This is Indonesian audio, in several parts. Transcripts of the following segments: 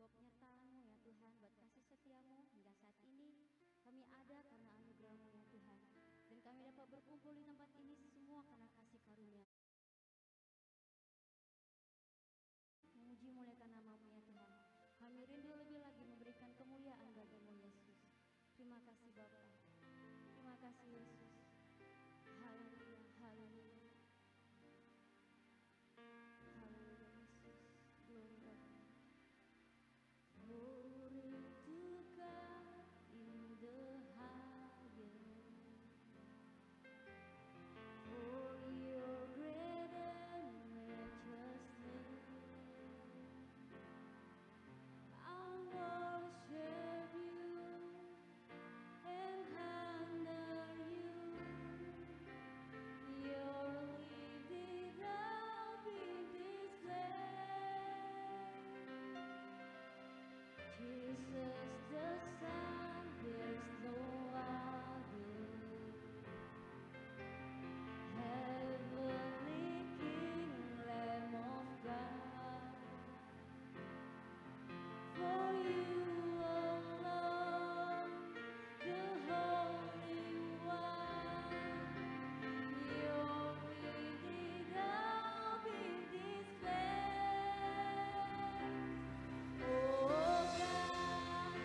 buat penyertaan-Mu ya Tuhan, buat kasih setia-Mu hingga saat ini. Kami ada karena anugerah-Mu ya Tuhan. Dan kami dapat berkumpul di tempat ini semua karena kasih karunia. Memuji muliakan nama-Mu ya Tuhan. Kami rindu lebih lagi memberikan kemuliaan bagi-Mu Yesus. Terima kasih Bapa. Terima kasih Yesus. Haleluya, haleluya. Haleluya Yesus. Glory Bapa. Glory to God in the highest. For your great and righteous name, I'll worship you and honor you. Your lifted up in this place. Jesus the Son, there's no other. Heavenly King, Lamb of God, for you alone, the Holy One, you're lifted up in this place. Oh God,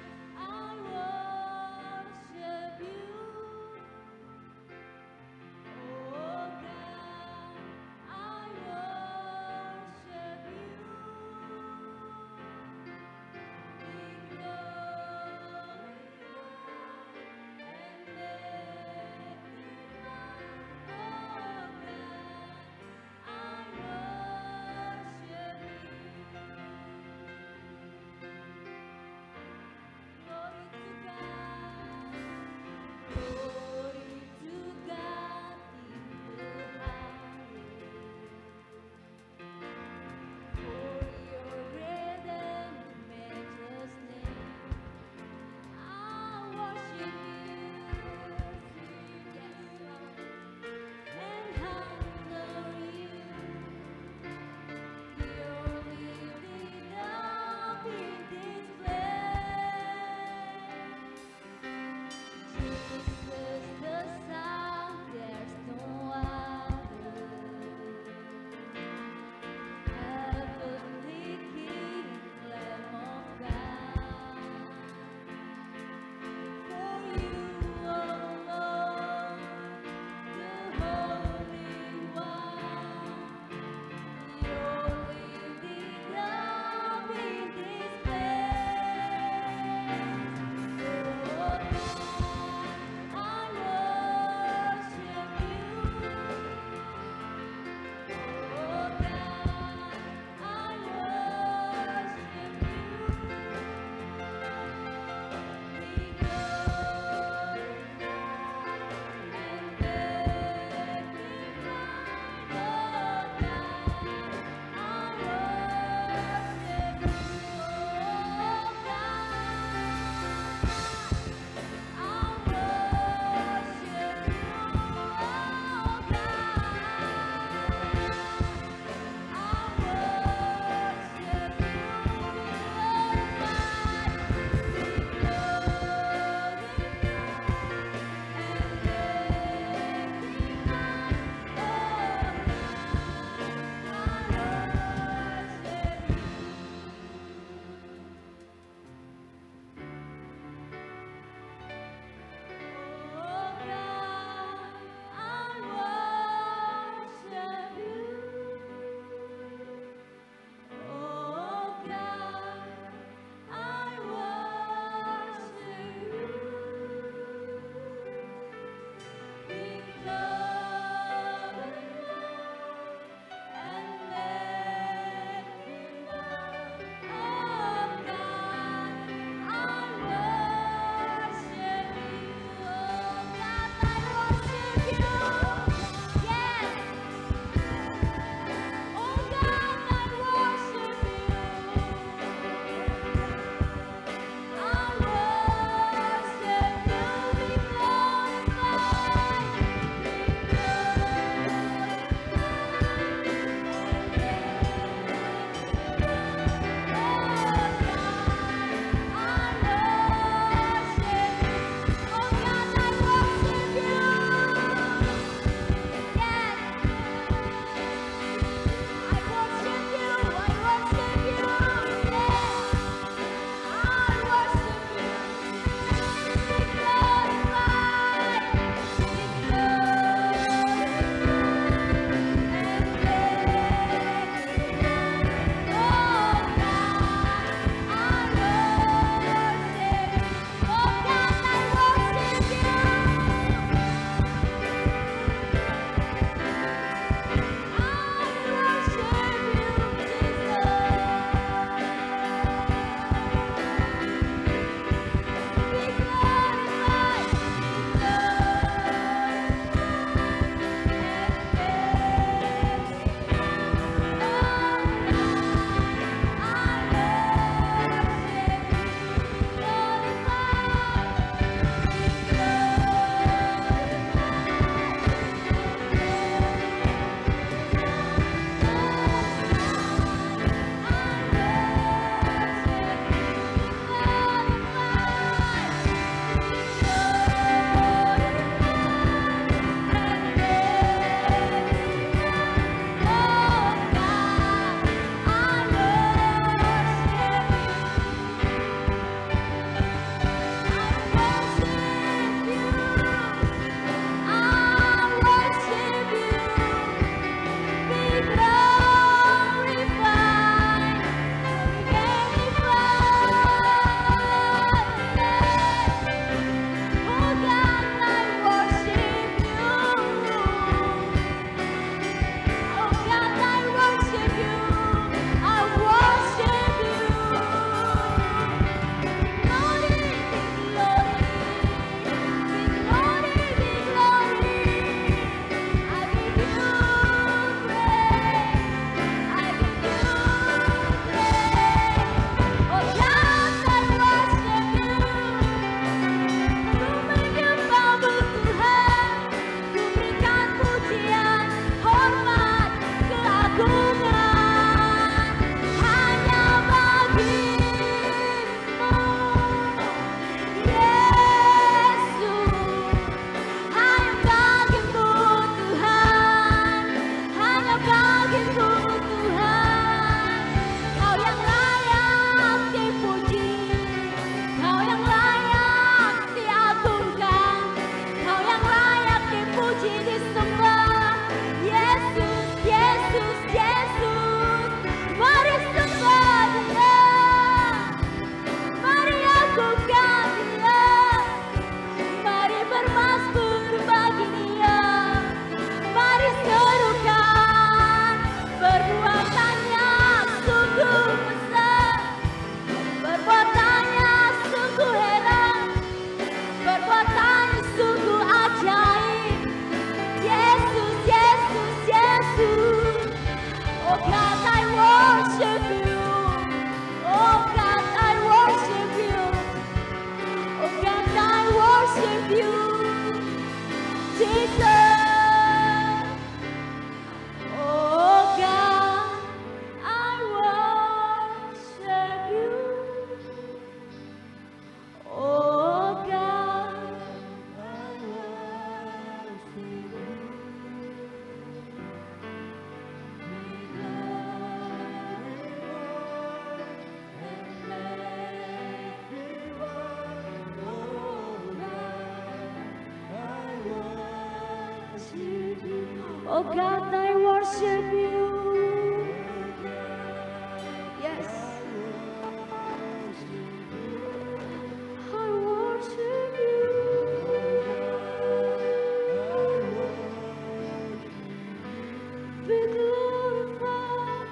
Oh God, I worship you. Yes. I worship you. Be glorified,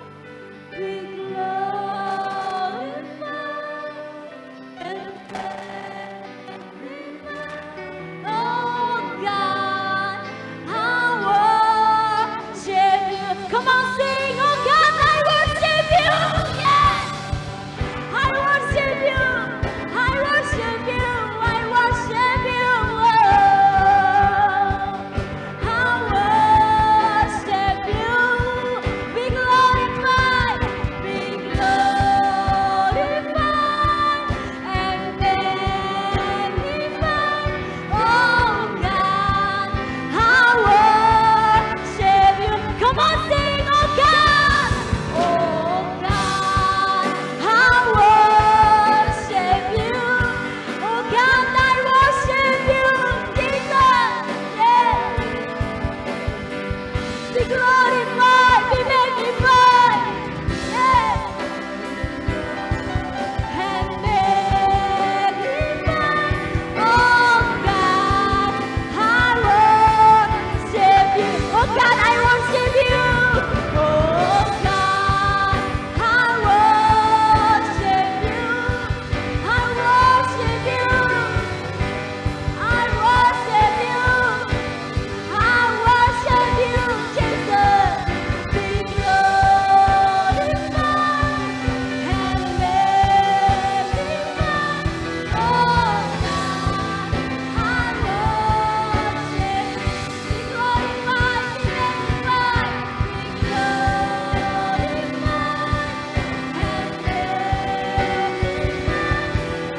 be glorified, and magnified. Oh God, I worship you. Come on, sing. Oh God, I worship you. Yes. I worship you. I worship you. I worship you. Oh, I worship you. Be glorified. Be glorified and magnified. Oh God, I worship you. Come on, sing. Oh God. Oh God, I worship you. Oh God, I worship you, Jesus. Yeah. Be glorified, be magnified. Yeah. And magnified. Oh God, I worship you. Oh God, I worship you. Oh God, I worship you. I worship you. I worship you. I worship you, Jesus. Be glorified and magnified. Oh God, I worship. Be glorified, be magnified, be glorified and magnified.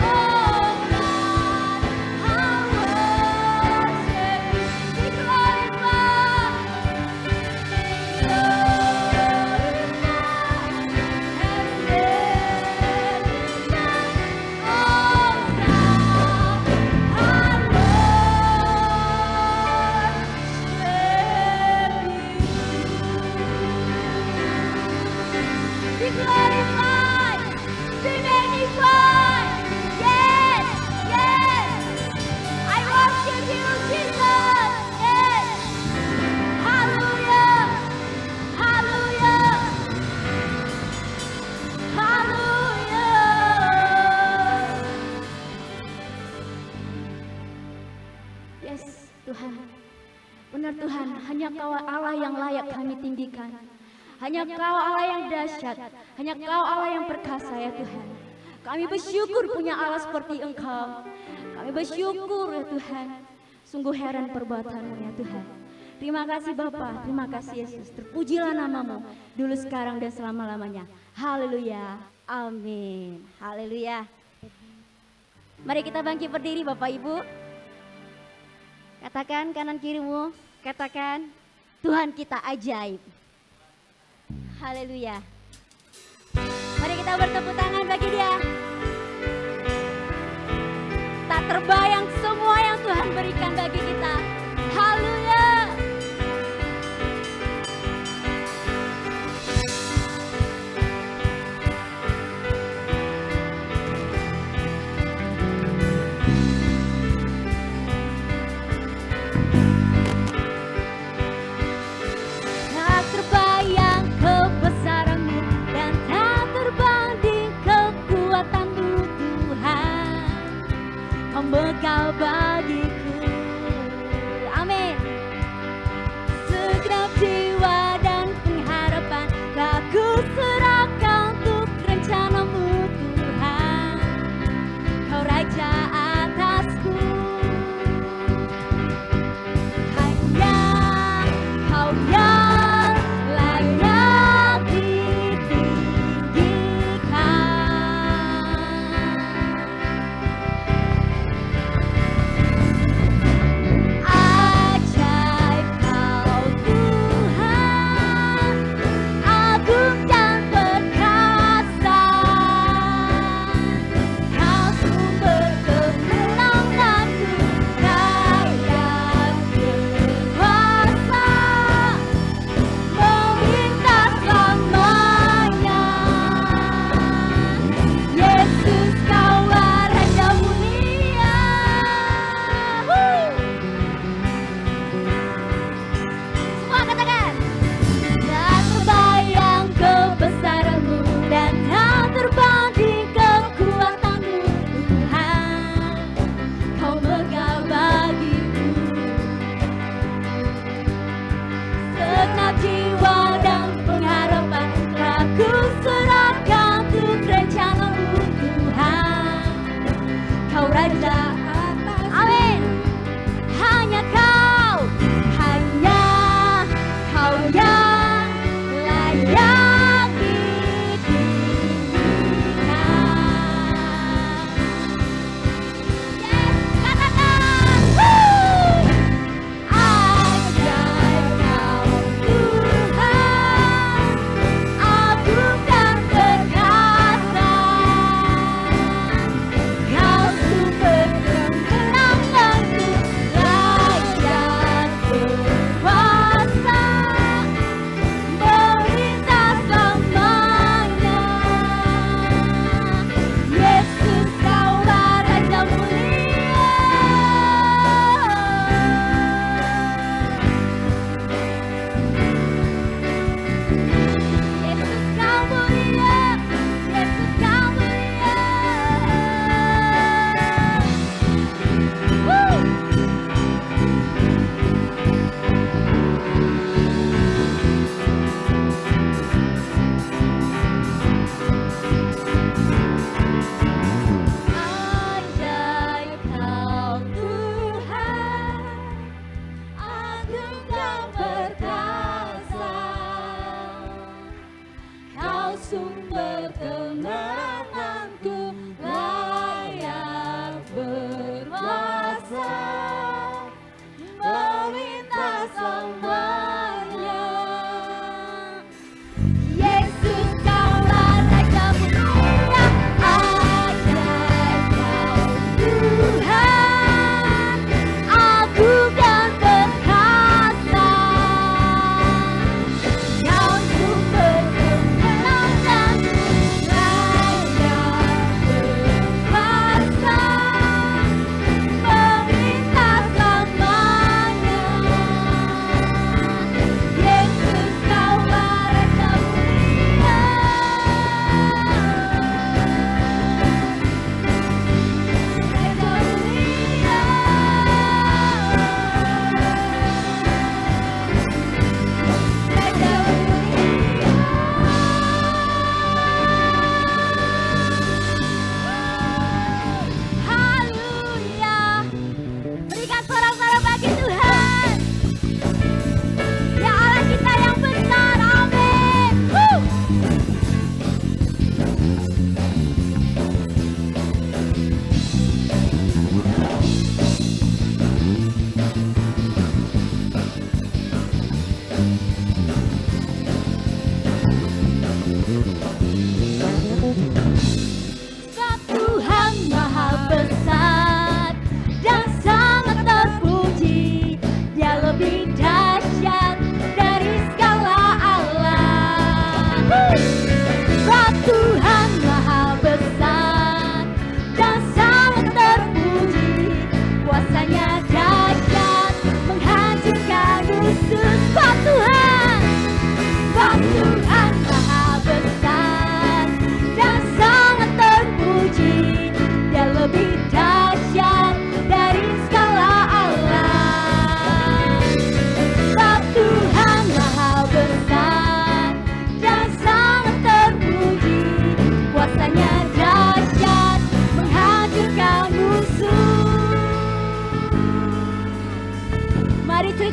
Oh God, I worship you. Be glorified, be glorified, be magnified. Yes, yes. I worship you, Jesus. Yes. Hallelujah. Hallelujah. Hallelujah. Yes, Tuhan. Benar Tuhan, hanya Kau Allah yang layak kami tinggikan. Hanya Kau Allah yang dahsyat, hanya Kau Allah yang perkasa ya Tuhan. Kami bersyukur punya Allah seperti Engkau. Kami bersyukur ya Tuhan. Sungguh heran perbuatan-Mu ya Tuhan. Terima kasih Bapa, terima kasih Yesus. Terpujilah nama-Mu dulu, sekarang, dan selama-lamanya. Haleluya, amin. Haleluya. Mari kita bangkit berdiri Bapak Ibu. Katakan kanan kirimu, katakan Tuhan kita ajaib. Haleluya. Mari kita bertepuk tangan bagi Dia. Tak terbayang semua yang Tuhan berikan bagi kita. Haleluya. Tak terbayang kebesaran-Mu dan tak terbanding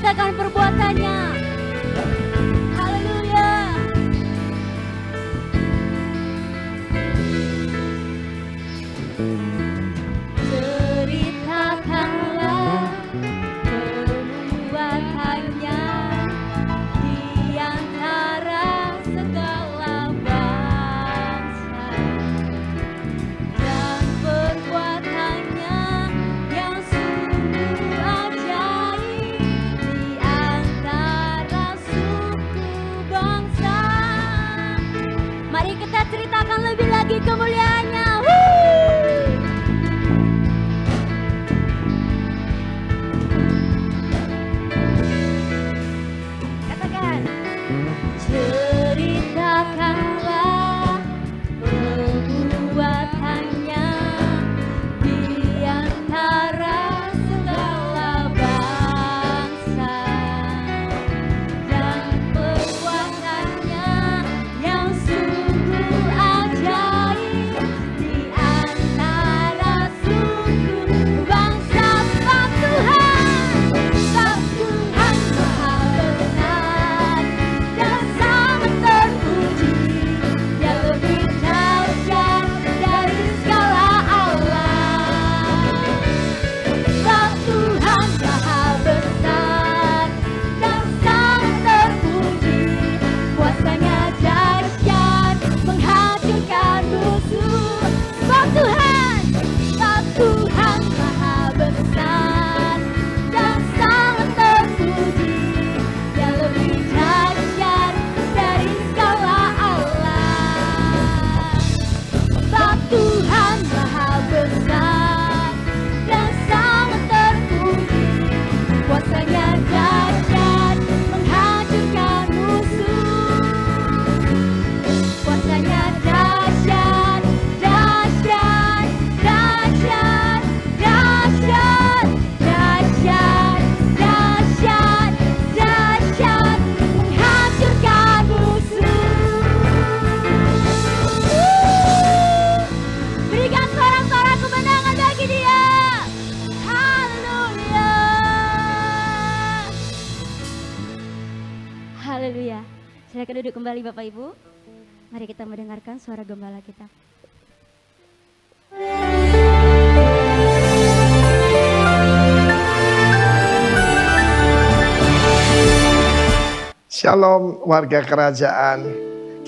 ceritakan perbuatannya. Haleluya. Ceritakanlah perbuatannya di antara segala bangsa, dan perbuatannya yang sungguh ajaib di antara suku bangsa. Mari kita ceritakan lebih lagi kemuliaannya. Katakan, ceritakanlah perbuatannya di antara segala bangsa, dan perbuatannya yang sungguh ajaib di antara suku bangsa. Sebab Tuhan Maha benar dan sangat terpuji. Dia lebih dahsyat dari segala Allah. Sebab Tuhan Maha besar dan sangat terpuji. Kuasanya dahsyat menghancurkan musuh. Sebab Tuhan Maha besar dan sangat terpuji. Dia lebih dahsyat dari segala Allah. Sebab Tuhan Maha besar dan sangat terpuji. Kuasanya dahsyat menghancurkan musuh. Kuasanya dahsyat, dahsyat, dahsyat, dahsyat, dahsyat, dahsyat, dahsyat, menghancurkan musuh. Berikan sorak-sorak kemenangan bagi Dia. Haleluya. Haleluya. Silakan duduk kembali Bapak Ibu. Mari kita mendengarkan suara gembala kita. Shalom warga kerajaan.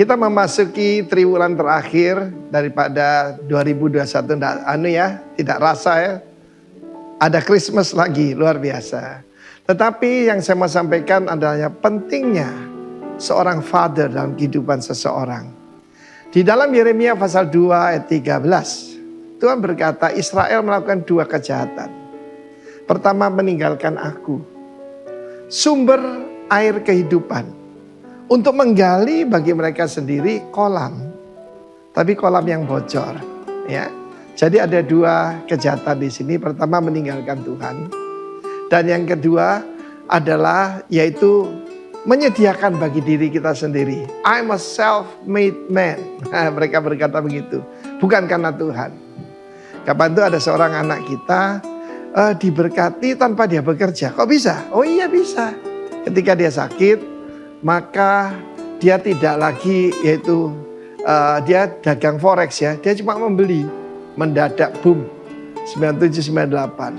Kita memasuki triwulan terakhir daripada 2021. Tidak rasa ya. Ada Christmas lagi, luar biasa. Tetapi yang saya mau sampaikan adalah pentingnya seorang father dalam kehidupan seseorang. Di dalam Yeremia pasal 2 ayat 13, Tuhan berkata Israel melakukan dua kejahatan. Pertama, meninggalkan aku, sumber air kehidupan, untuk menggali bagi mereka sendiri kolam, tapi kolam yang bocor. Ya, jadi ada dua kejahatan di sini. Pertama, meninggalkan Tuhan, dan yang kedua adalah yaitu menyediakan bagi diri kita sendiri. I'm a self-made man. Mereka berkata begitu, bukan karena Tuhan. Kapan itu ada seorang anak kita diberkati tanpa dia bekerja. Kok bisa? Oh iya bisa. Ketika dia sakit, maka dia tidak lagi yaitu dia dagang forex ya. Dia cuma membeli, mendadak boom 97-98.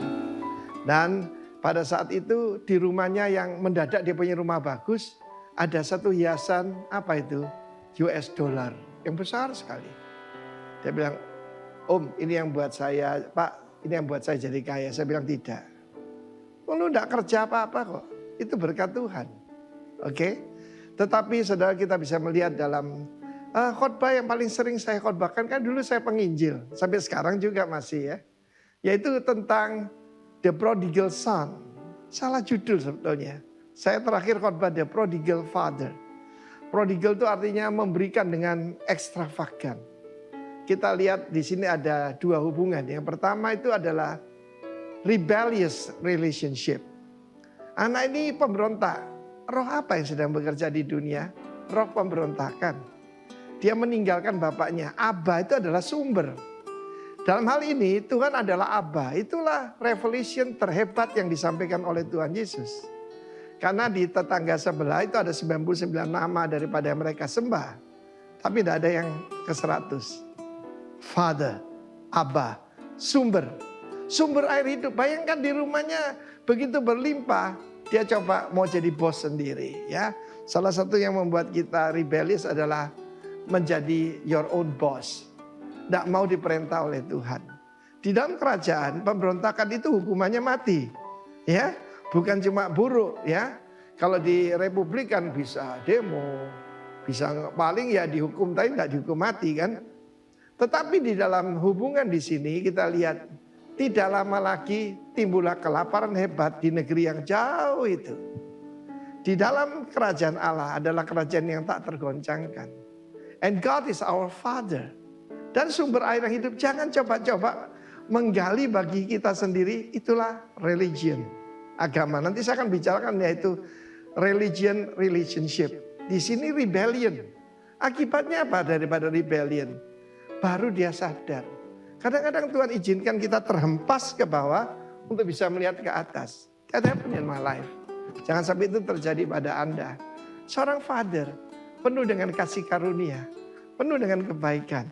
Dan pada saat itu di rumahnya yang mendadak dia punya rumah bagus, ada satu hiasan apa itu? US dollar yang besar sekali. Dia bilang, Om ini yang buat saya, Pak ini yang buat saya jadi kaya. Saya bilang tidak. Oh, lu enggak kerja apa-apa kok. Itu berkat Tuhan. Oke? Tetapi saudara kita bisa melihat dalam khotbah yang paling sering saya khotbahkan, kan dulu saya penginjil. Sampai sekarang juga masih ya. Yaitu tentang The Prodigal Son. Salah judul sebetulnya. Saya terakhir khotbah The Prodigal Father. Prodigal itu artinya memberikan dengan ekstravagan. Kita lihat di sini ada dua hubungan. Yang pertama itu adalah rebellious relationship. Anak ini pemberontak. Roh apa yang sedang bekerja di dunia? Roh pemberontakan. Dia meninggalkan bapaknya. Abba itu adalah sumber. Dalam hal ini Tuhan adalah Abba. Itulah revelation terhebat yang disampaikan oleh Tuhan Yesus. Karena di tetangga sebelah itu ada 99 nama daripada yang mereka sembah. Tapi tidak ada yang ke 100. Father, Abba, sumber. Sumber air hidup. Bayangkan di rumahnya begitu berlimpah. Dia coba mau jadi bos sendiri. Ya, salah satu yang membuat kita rebellious adalah menjadi your own boss. Tidak mau diperintah oleh Tuhan. Di dalam kerajaan pemberontakan itu hukumannya mati. Ya, bukan cuma buruk ya. Kalau di republik kan bisa demo, bisa paling ya dihukum tapi tidak dihukum mati kan. Tetapi di dalam hubungan di sini kita lihat tidak lama lagi timbullah kelaparan hebat di negeri yang jauh itu. Di dalam kerajaan Allah adalah kerajaan yang tak tergoncangkan. And God is our Father. Dan sumber air yang hidup jangan coba-coba menggali bagi kita sendiri, itulah religion, agama. Nanti saya akan bicarakan yaitu religion, relationship. Di sini rebellion. Akibatnya apa daripada rebellion? Baru dia sadar. Kadang-kadang Tuhan izinkan kita terhempas ke bawah untuk bisa melihat ke atas. That happened in my life. Jangan sampai itu terjadi pada Anda. Seorang father penuh dengan kasih karunia, penuh dengan kebaikan.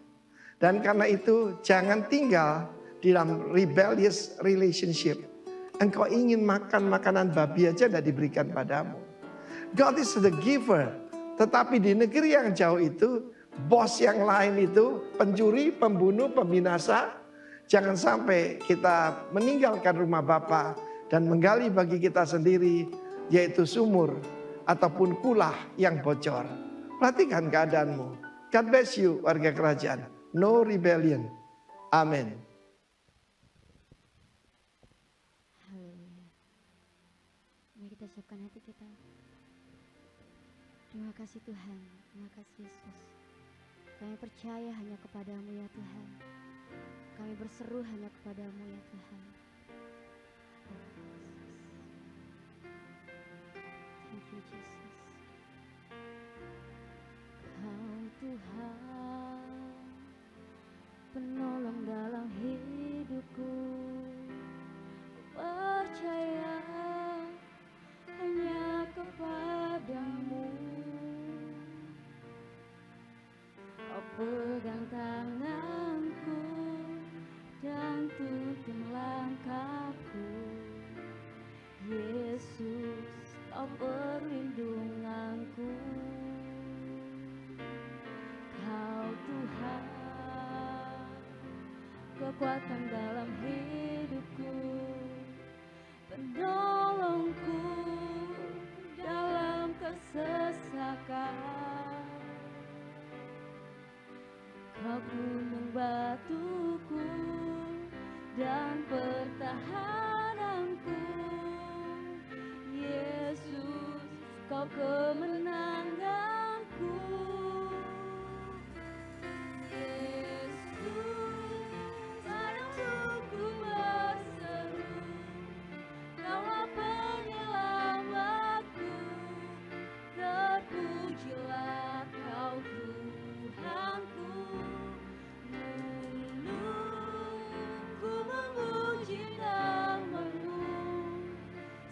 Dan karena itu jangan tinggal di dalam rebellious relationship. Engkau ingin makan makanan babi aja tidak diberikan padamu. God is the giver. Tetapi di negeri yang jauh itu, bos yang lain itu pencuri, pembunuh, pembinasa. Jangan sampai kita meninggalkan rumah Bapa dan menggali bagi kita sendiri, yaitu sumur ataupun kulah yang bocor. Perhatikan keadaanmu. God bless you warga kerajaan. No rebellion. Amin. Mari kita siapkan hati kita. Terima kasih Tuhan, terima kasih Yesus. Kami percaya hanya kepadamu ya Tuhan. Kami berseru hanya kepadamu ya Tuhan. Thank you Jesus. Kau Tuhan, penolong dalam hidupku. Percaya hanya kepadamu. Kau pegang tanganku dan tuntun langkahku. Yesus, kau perlindunganku. Kau Tuhan, kekuatan dalam hidupku, penolongku dalam kesesakan. Kau gunung batuku dan pertahananku. Yesus, kau kemenanganku. Yesus, padamu ku berseru, Kaulah penyelamatku. Terpujilah Kau Tuhanku. Ku memuji nama-Mu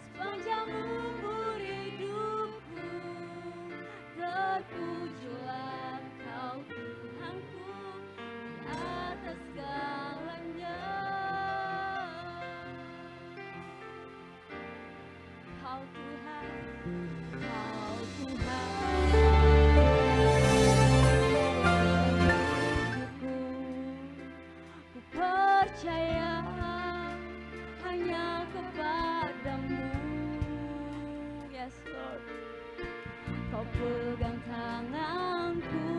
sepanjang umur hidupku. Terpujilah Kau Tuhanku di atas segalanya. Kau Tuhan, Kau Tuhan. Ku percaya hanya kepadamu. Yes Lord. Kau pegang tanganku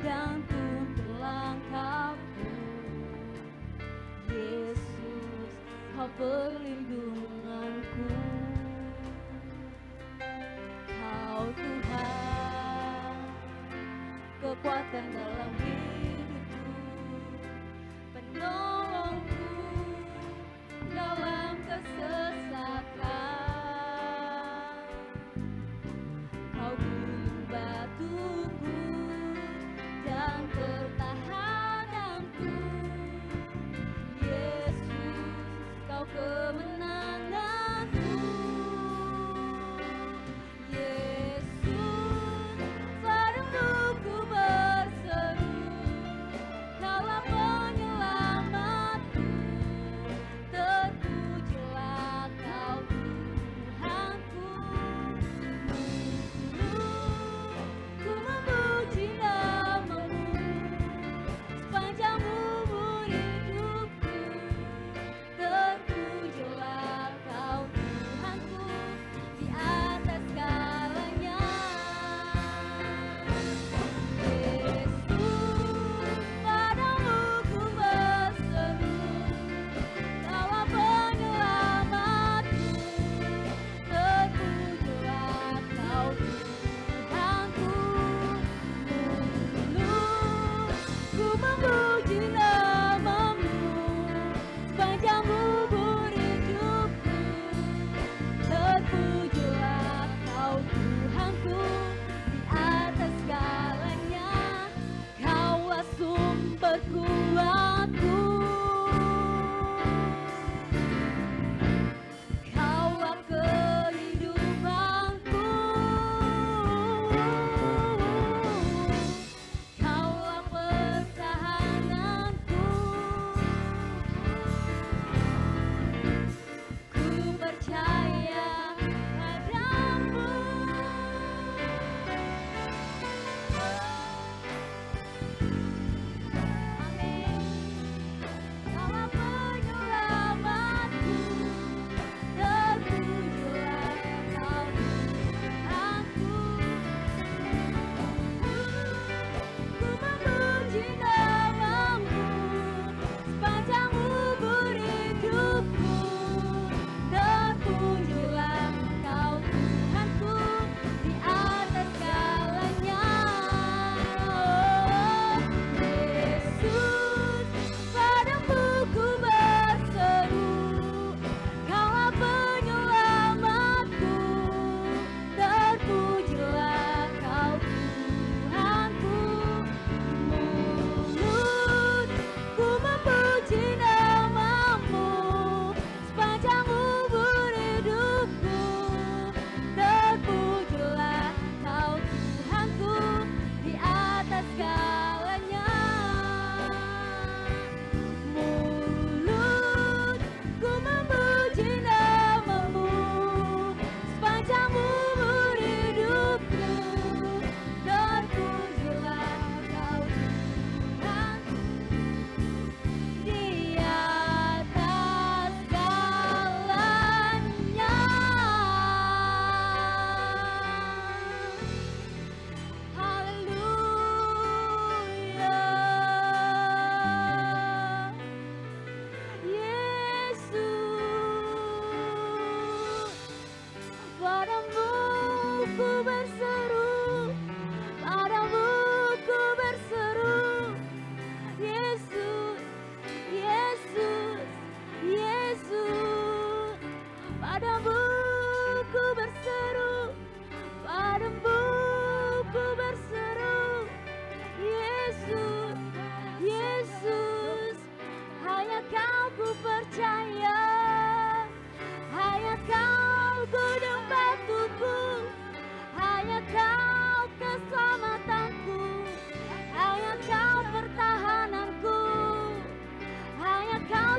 dan tuntun langkahku. Yesus, kau perlindunganku. Kau Tuhan, kekuatan dalam hidupku, penolongku dalam kesesakan. Kau gunung batuku dan pertahananku. Yesus, kau kemenangan.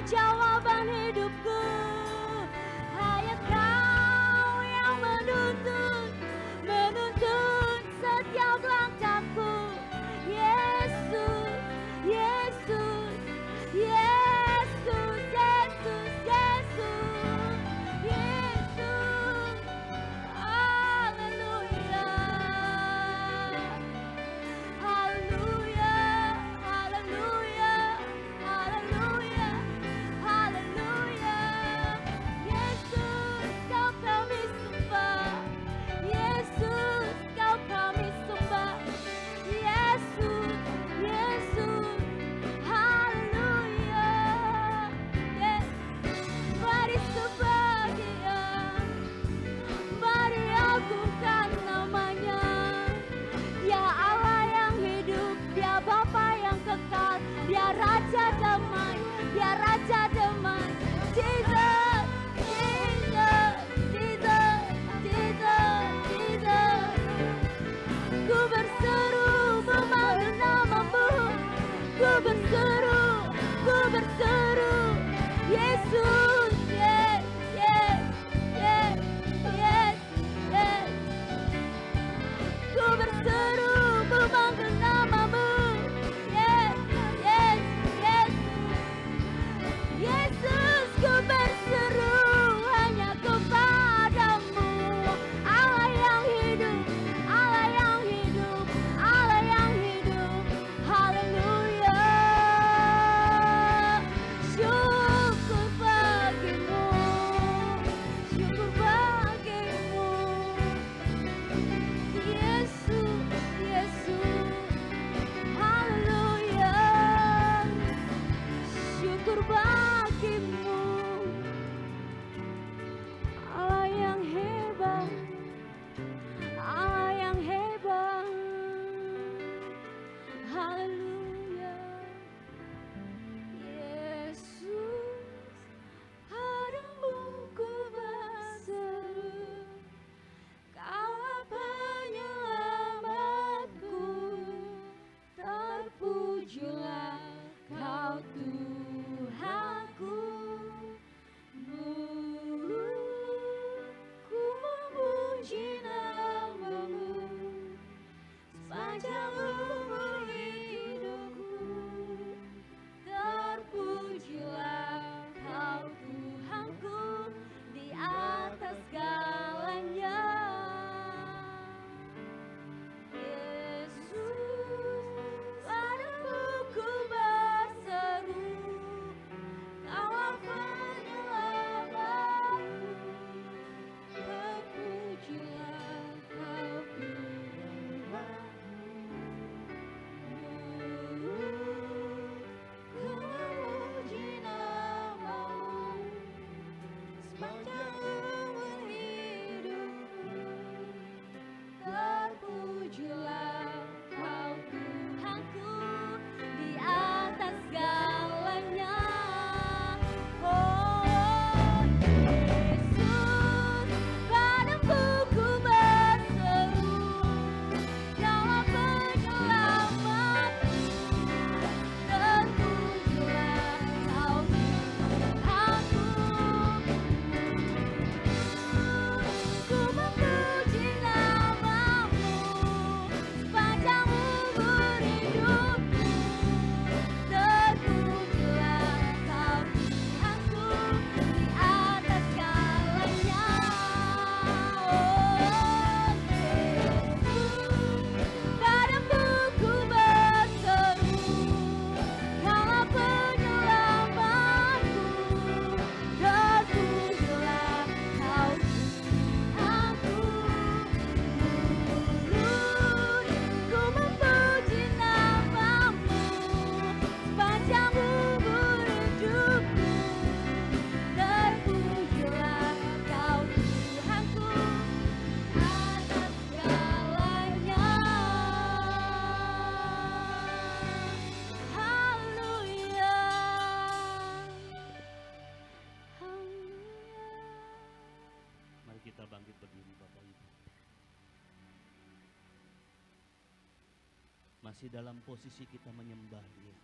jawaban hidupku. Hanya Kau yang menuntun setiap langkahku. Yesus, Yesus, Yesus, Yesus, Yesus, Yesus. Haleluya, haleluya, haleluya, haleluya, haleluya. Yesus, Kau kami sembah. Yesus, Kau kami sembah. Yesus, Yesus, haleluya. Yes. Mari sembah Dia, mari agungkan namanya. Dia Allah yang hidup, Dia Bapa yang kekal, Dia Raja damai, Dia Raja damai. Jesus, Jesus, Jesus, Jesus, Jesus. Ku berseru memanggil namamu, ku berseru, ku berseru. Yesus, yes, yes, yes, yes, yes. Ku berseru memanggil namamu. Yes, yes, yes. Yesus, ku berseru hanya kepadamu. Allah yang hidup, Allah yang hidup, Allah yang hidup. Haleluya. Syukur bagimu, syukur bagimu. Yesus, Yesus, haleluya. Syukur bagimu, Allah yang hebat, Allah yang hebat. Haleluya. Yesus, padamu ku berseru. Kaulah penyelamatku, terpujilah Kau Tuhanku. Ku memuji namamu sepanjang umur hidupku. Terpujilah Kau Tuhanku di atas segalanya. Yesus, padamu ku berseru. Kaulah penyelamatku, terpujilah Kau Tuhanku. Ku memuji namamu sepanjang umur hidupku. Terpujilah Kau Tuhanku di atas segalanya. Oh Yesus, padamu ku berseru. Kaulah penyelamatku, terpujilah Kau Tuhanku. Ku memuji namamu sepanjang umur hidupku. Terpujilah Kau Tuhanku di atas segalanya. Oh Yesus, padamu ku berseru. Kaulah penyelamatku, terpujilah Kau Tuhanku. Ku memuji namamu sepanjang umur hidupku. Terpujilah Kau Tuhanku atas segalanya. Haleluya, haleluya. Mari kita bangkit berdiri Bapak Ibu. Masih dalam posisi kita menyembah Dia.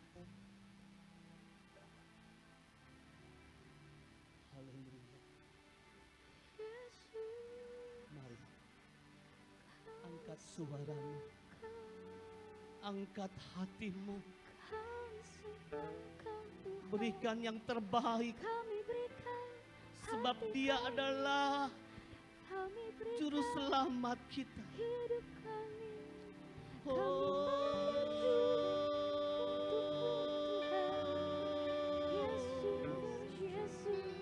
Angkat suaramu, angkat hatimu, berikan yang terbaik, Kami berikan sebab Dia adalah kami berikan Juru Selamat kita. hidup kami. Yesus,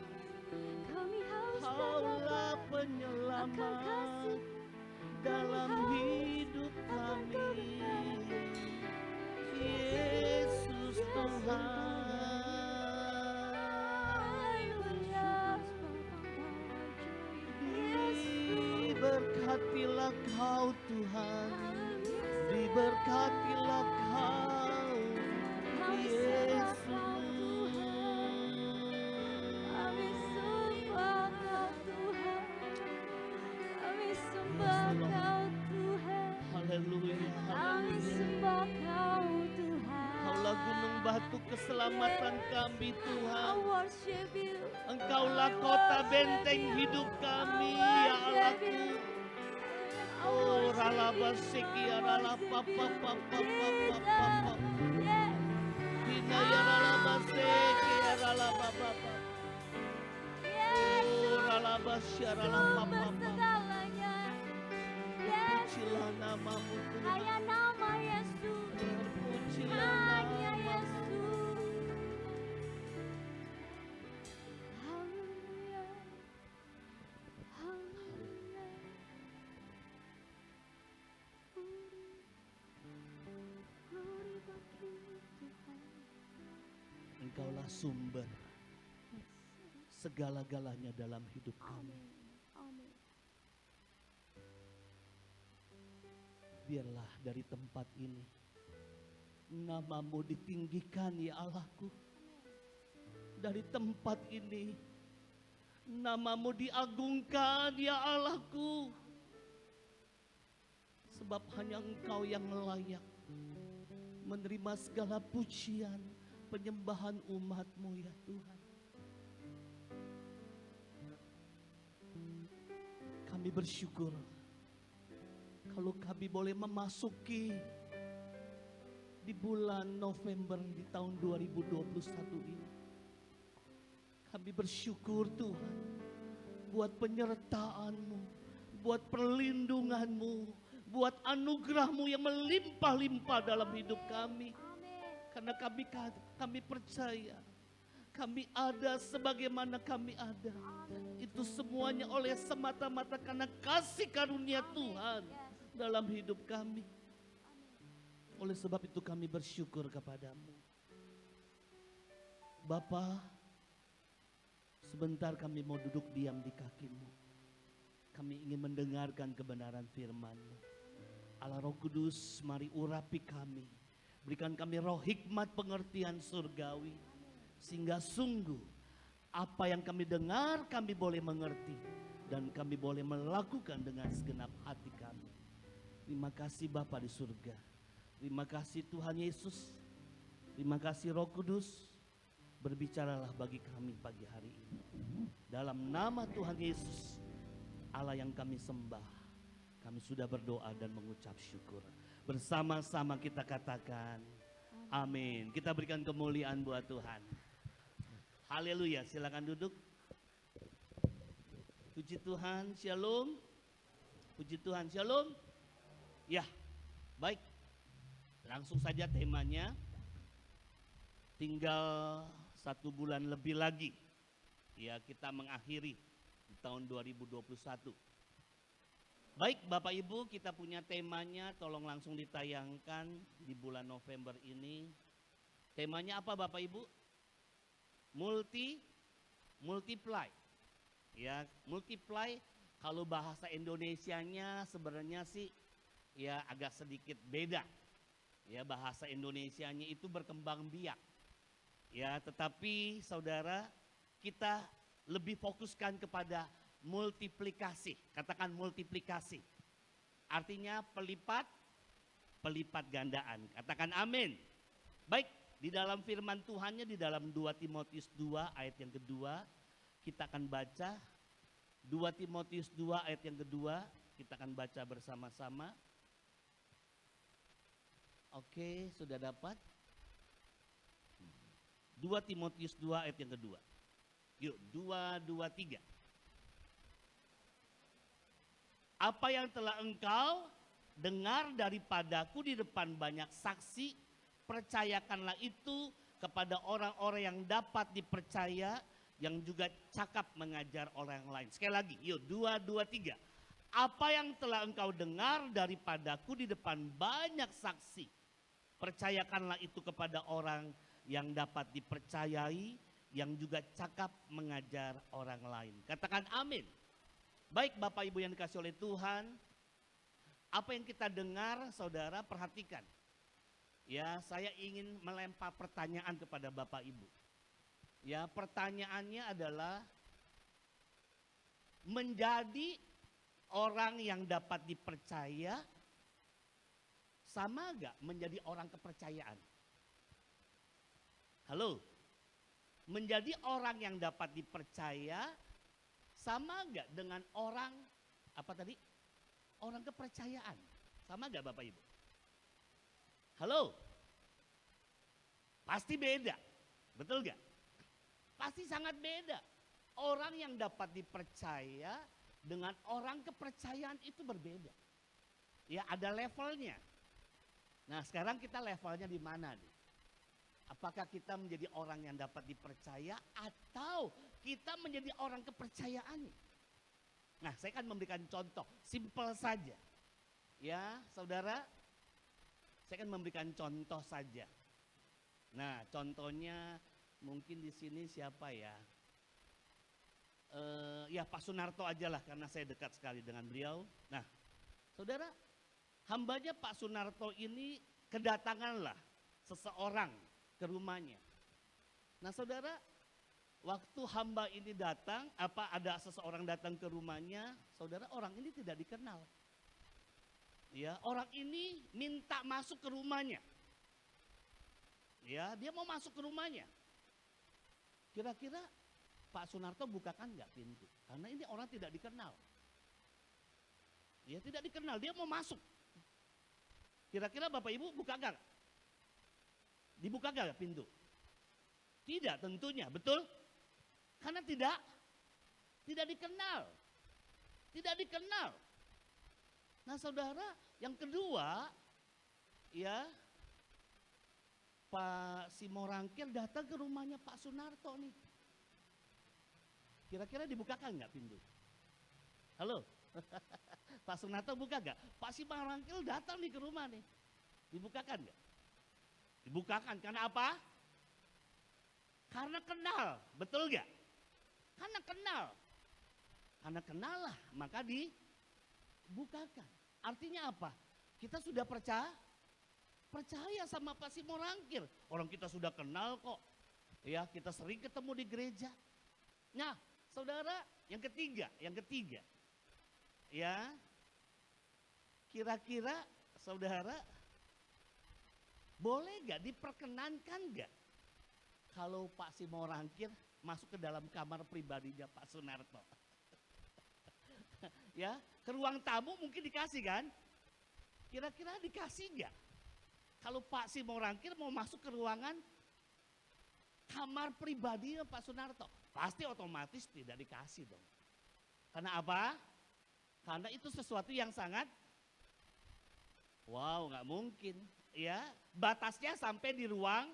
kami haus Kaulah akan penyelamat kasih dalam hidup kami. Yesus Tuhan. Diberkatilah Kau Tuhan, diberkatilah Kau Yesus. Kami sembah Kau Tuhan, kami sembah Kau Tuhan, Haleluya, kami haleluya. sembah Kau Tuhan. Engkaulah gunung batu keselamatan kami I Tuhan. worship you. Engkaulah kota benteng hidup kami ya Allahku. Oh ralabaseki ya ralapapapapapapapa. Hina ya ralabaseki ya ralapapapa. Oh ralabasya ralapapapa. Segalanya. Terpujilah namamu Tuhan. Hanya nama Yesus. Terpujilah Hanya namamu. Yesus. Haleluya. Haleluya. Glory bagi Tuhan. Engkaulah sumber segala-galanya dalam hidup kami. Amin. Amin. Biarlah dari tempat ini namamu ditinggikan ya Allahku. Dari tempat ini namamu diagungkan ya Allahku. Sebab hanya Engkau yang layak menerima segala pujian, penyembahan umat-Mu ya Tuhan. Kami bersyukur kalau kami boleh memasuki di bulan November di tahun 2021 ini. Kami bersyukur Tuhan buat penyertaan-Mu, buat perlindungan-Mu, buat anugerah-Mu yang melimpah-limpah dalam hidup kami. Karena kami percaya kami ada sebagaimana kami ada. Itu semuanya oleh semata-mata karena kasih karunia Tuhan dalam hidup kami. Oleh sebab itu kami bersyukur kepadamu. Bapa, sebentar kami mau duduk diam di kaki-Mu. Kami ingin mendengarkan kebenaran firman-Mu. Allah Roh Kudus, mari urapi kami. Berikan kami roh hikmat pengertian surgawi. Sehingga sungguh apa yang kami dengar kami boleh mengerti. Dan kami boleh melakukan dengan segenap hati kami. Terima kasih Bapa di surga. Terima kasih Tuhan Yesus. Terima kasih Roh Kudus. Berbicaralah bagi kami pagi hari ini. Dalam nama Tuhan Yesus, Allah yang kami sembah, kami sudah berdoa dan mengucap syukur. Bersama-sama kita katakan amin. Kita berikan kemuliaan buat Tuhan. Haleluya, silakan duduk. Puji Tuhan, shalom. Puji Tuhan, shalom. Ya, baik. Langsung saja temanya. Tinggal 1 bulan lebih lagi. Ya, kita mengakhiri di tahun 2021. Baik Bapak Ibu, kita punya temanya, tolong langsung ditayangkan di bulan November ini. Temanya apa Bapak Ibu? Multiply. Ya, multiply kalau bahasa Indonesianya sebenarnya sih ya agak sedikit beda. Ya, bahasa Indonesianya itu berkembang biak. Ya, tetapi saudara, kita lebih fokuskan kepada multiplikasi. Katakan multiplikasi. Artinya pelipat gandaan. Katakan amin. Baik, di dalam firman Tuhannya di dalam 2 Timotius 2 ayat yang kedua, kita akan baca 2 Timotius 2 ayat yang kedua, kita akan baca bersama-sama. Oke, sudah dapat? 2 Timotius 2 ayat yang kedua. Yuk, 2, 2, 3. Apa yang telah engkau dengar daripadaku di depan banyak saksi, percayakanlah itu kepada orang-orang yang dapat dipercaya, yang juga cakap mengajar orang lain. Sekali lagi, yuk 2, 2, 3. Apa yang telah engkau dengar daripadaku di depan banyak saksi, percayakanlah itu kepada orang yang dapat dipercayai, yang juga cakap mengajar orang lain. Katakan amin. Baik Bapak Ibu yang dikasih oleh Tuhan, apa yang kita dengar saudara perhatikan. Ya, saya ingin melempar pertanyaan kepada Bapak Ibu. Ya, pertanyaannya adalah menjadi orang yang dapat dipercaya sama gak menjadi orang kepercayaan? Halo? Menjadi orang yang dapat dipercaya sama gak dengan orang, apa tadi? Orang kepercayaan. Sama gak Bapak Ibu? Halo? Pasti beda. Betul gak? Pasti sangat beda. Orang yang dapat dipercaya dengan orang kepercayaan itu berbeda. Ya, ada levelnya. Nah, sekarang kita levelnya di mana nih? Apakah kita menjadi orang yang dapat dipercaya atau kita menjadi orang kepercayaan? Nah, saya akan memberikan contoh, simpel saja. Ya, saudara, saya akan memberikan contoh saja. Nah, contohnya mungkin di sini siapa ya? Ya Pak Sunarto aja lah karena saya dekat sekali dengan beliau. Nah, saudara, hambanya Pak Sunarto ini kedatanganlah seseorang ke rumahnya. Nah saudara, waktu hamba ini datang, ada seseorang datang ke rumahnya, saudara, orang ini tidak dikenal. Ya, orang ini minta masuk ke rumahnya. Ya, dia mau masuk ke rumahnya. Kira-kira Pak Sunarto bukakan nggak pintu? Karena ini orang tidak dikenal. Ya, tidak dikenal, dia mau masuk. Kira-kira Bapak Ibu buka nggak? Dibuka gak pintu? Tidak tentunya, betul? Karena tidak dikenal. Tidak dikenal. Nah saudara, yang kedua, ya Pak Simorangkir datang ke rumahnya Pak Sunarto nih. Kira-kira dibukakan gak pintu? Halo? Pak Sunarto buka gak? Pak Simorangkir datang nih ke rumah nih. Dibukakan gak? Dibukakan, karena apa? Karena kenal, betul gak? Karena kenal. Karena kenal lah, maka dibukakan. Artinya apa? Kita sudah percaya sama Pak Simorangkir. Orang kita sudah kenal kok. Ya, kita sering ketemu di gereja. Nah, saudara, yang ketiga. Ya, kira-kira saudara, boleh gak diperkenankan gak kalau Pak Simorangkir masuk ke dalam kamar pribadinya Pak Sunarto? Ya, ke ruang tamu mungkin dikasih kan? Kira-kira dikasih gak? Kalau Pak Simorangkir mau masuk ke ruangan kamar pribadinya Pak Sunarto, pasti otomatis tidak dikasih dong. Karena apa? Karena itu sesuatu yang sangat, wow, gak mungkin. Ya, batasnya sampai di ruang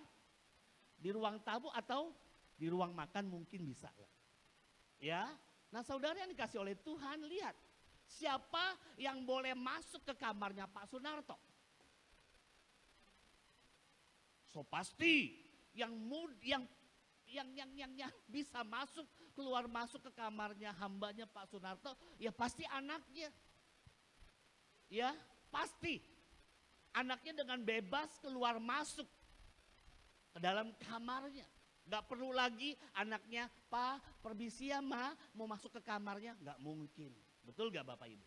tamu atau di ruang makan mungkin bisa lah. Ya, nah saudara yang dikasih oleh Tuhan, lihat siapa yang boleh masuk ke kamarnya Pak Sunarto. So pasti yang bisa masuk keluar masuk ke kamarnya hambanya Pak Sunarto, ya pasti anaknya. Ya, pasti. Anaknya dengan bebas keluar masuk ke dalam kamarnya. Gak perlu lagi anaknya, Pak permisi ya Ma, mau masuk ke kamarnya. Gak mungkin. Betul gak Bapak Ibu?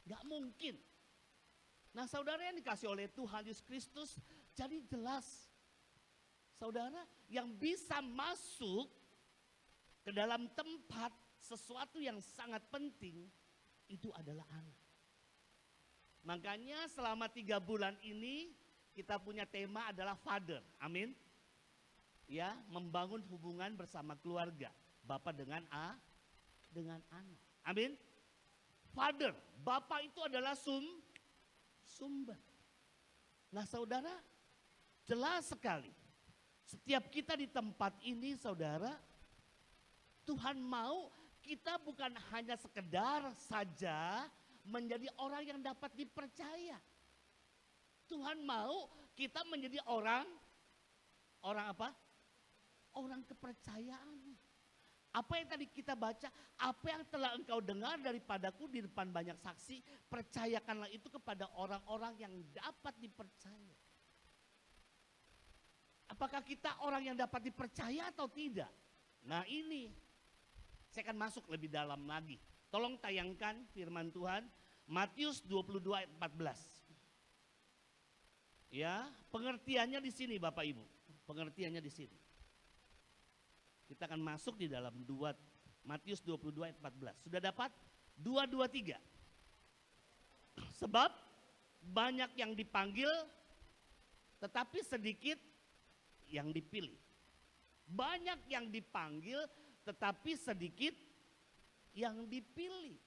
Gak mungkin. Nah saudara yang dikasih oleh Tuhan Yesus Kristus, jadi jelas. Saudara yang bisa masuk ke dalam tempat sesuatu yang sangat penting, itu adalah anak. Makanya selama 3 bulan ini kita punya tema adalah Father. Amin. Ya, membangun hubungan bersama keluarga. Bapak dengan anak. Amin. Father, Bapak itu adalah sumber. Nah saudara, jelas sekali. Setiap kita di tempat ini saudara, Tuhan mau kita bukan hanya sekedar saja menjadi orang yang dapat dipercaya. Tuhan mau kita menjadi orang apa? Orang kepercayaan. Apa yang tadi kita baca, apa yang telah engkau dengar daripadaku di depan banyak saksi, percayakanlah itu kepada orang-orang yang dapat dipercaya. Apakah kita orang yang dapat dipercaya atau tidak? Nah ini, saya akan masuk lebih dalam lagi. Tolong tayangkan firman Tuhan, Matius 22 ayat 14. Ya, pengertiannya di sini Bapak Ibu. Pengertiannya di sini. Kita akan masuk di dalam Matius 22 ayat 14. Sudah dapat? 223. Sebab banyak yang dipanggil tetapi sedikit yang dipilih. Banyak yang dipanggil tetapi sedikit yang dipilih.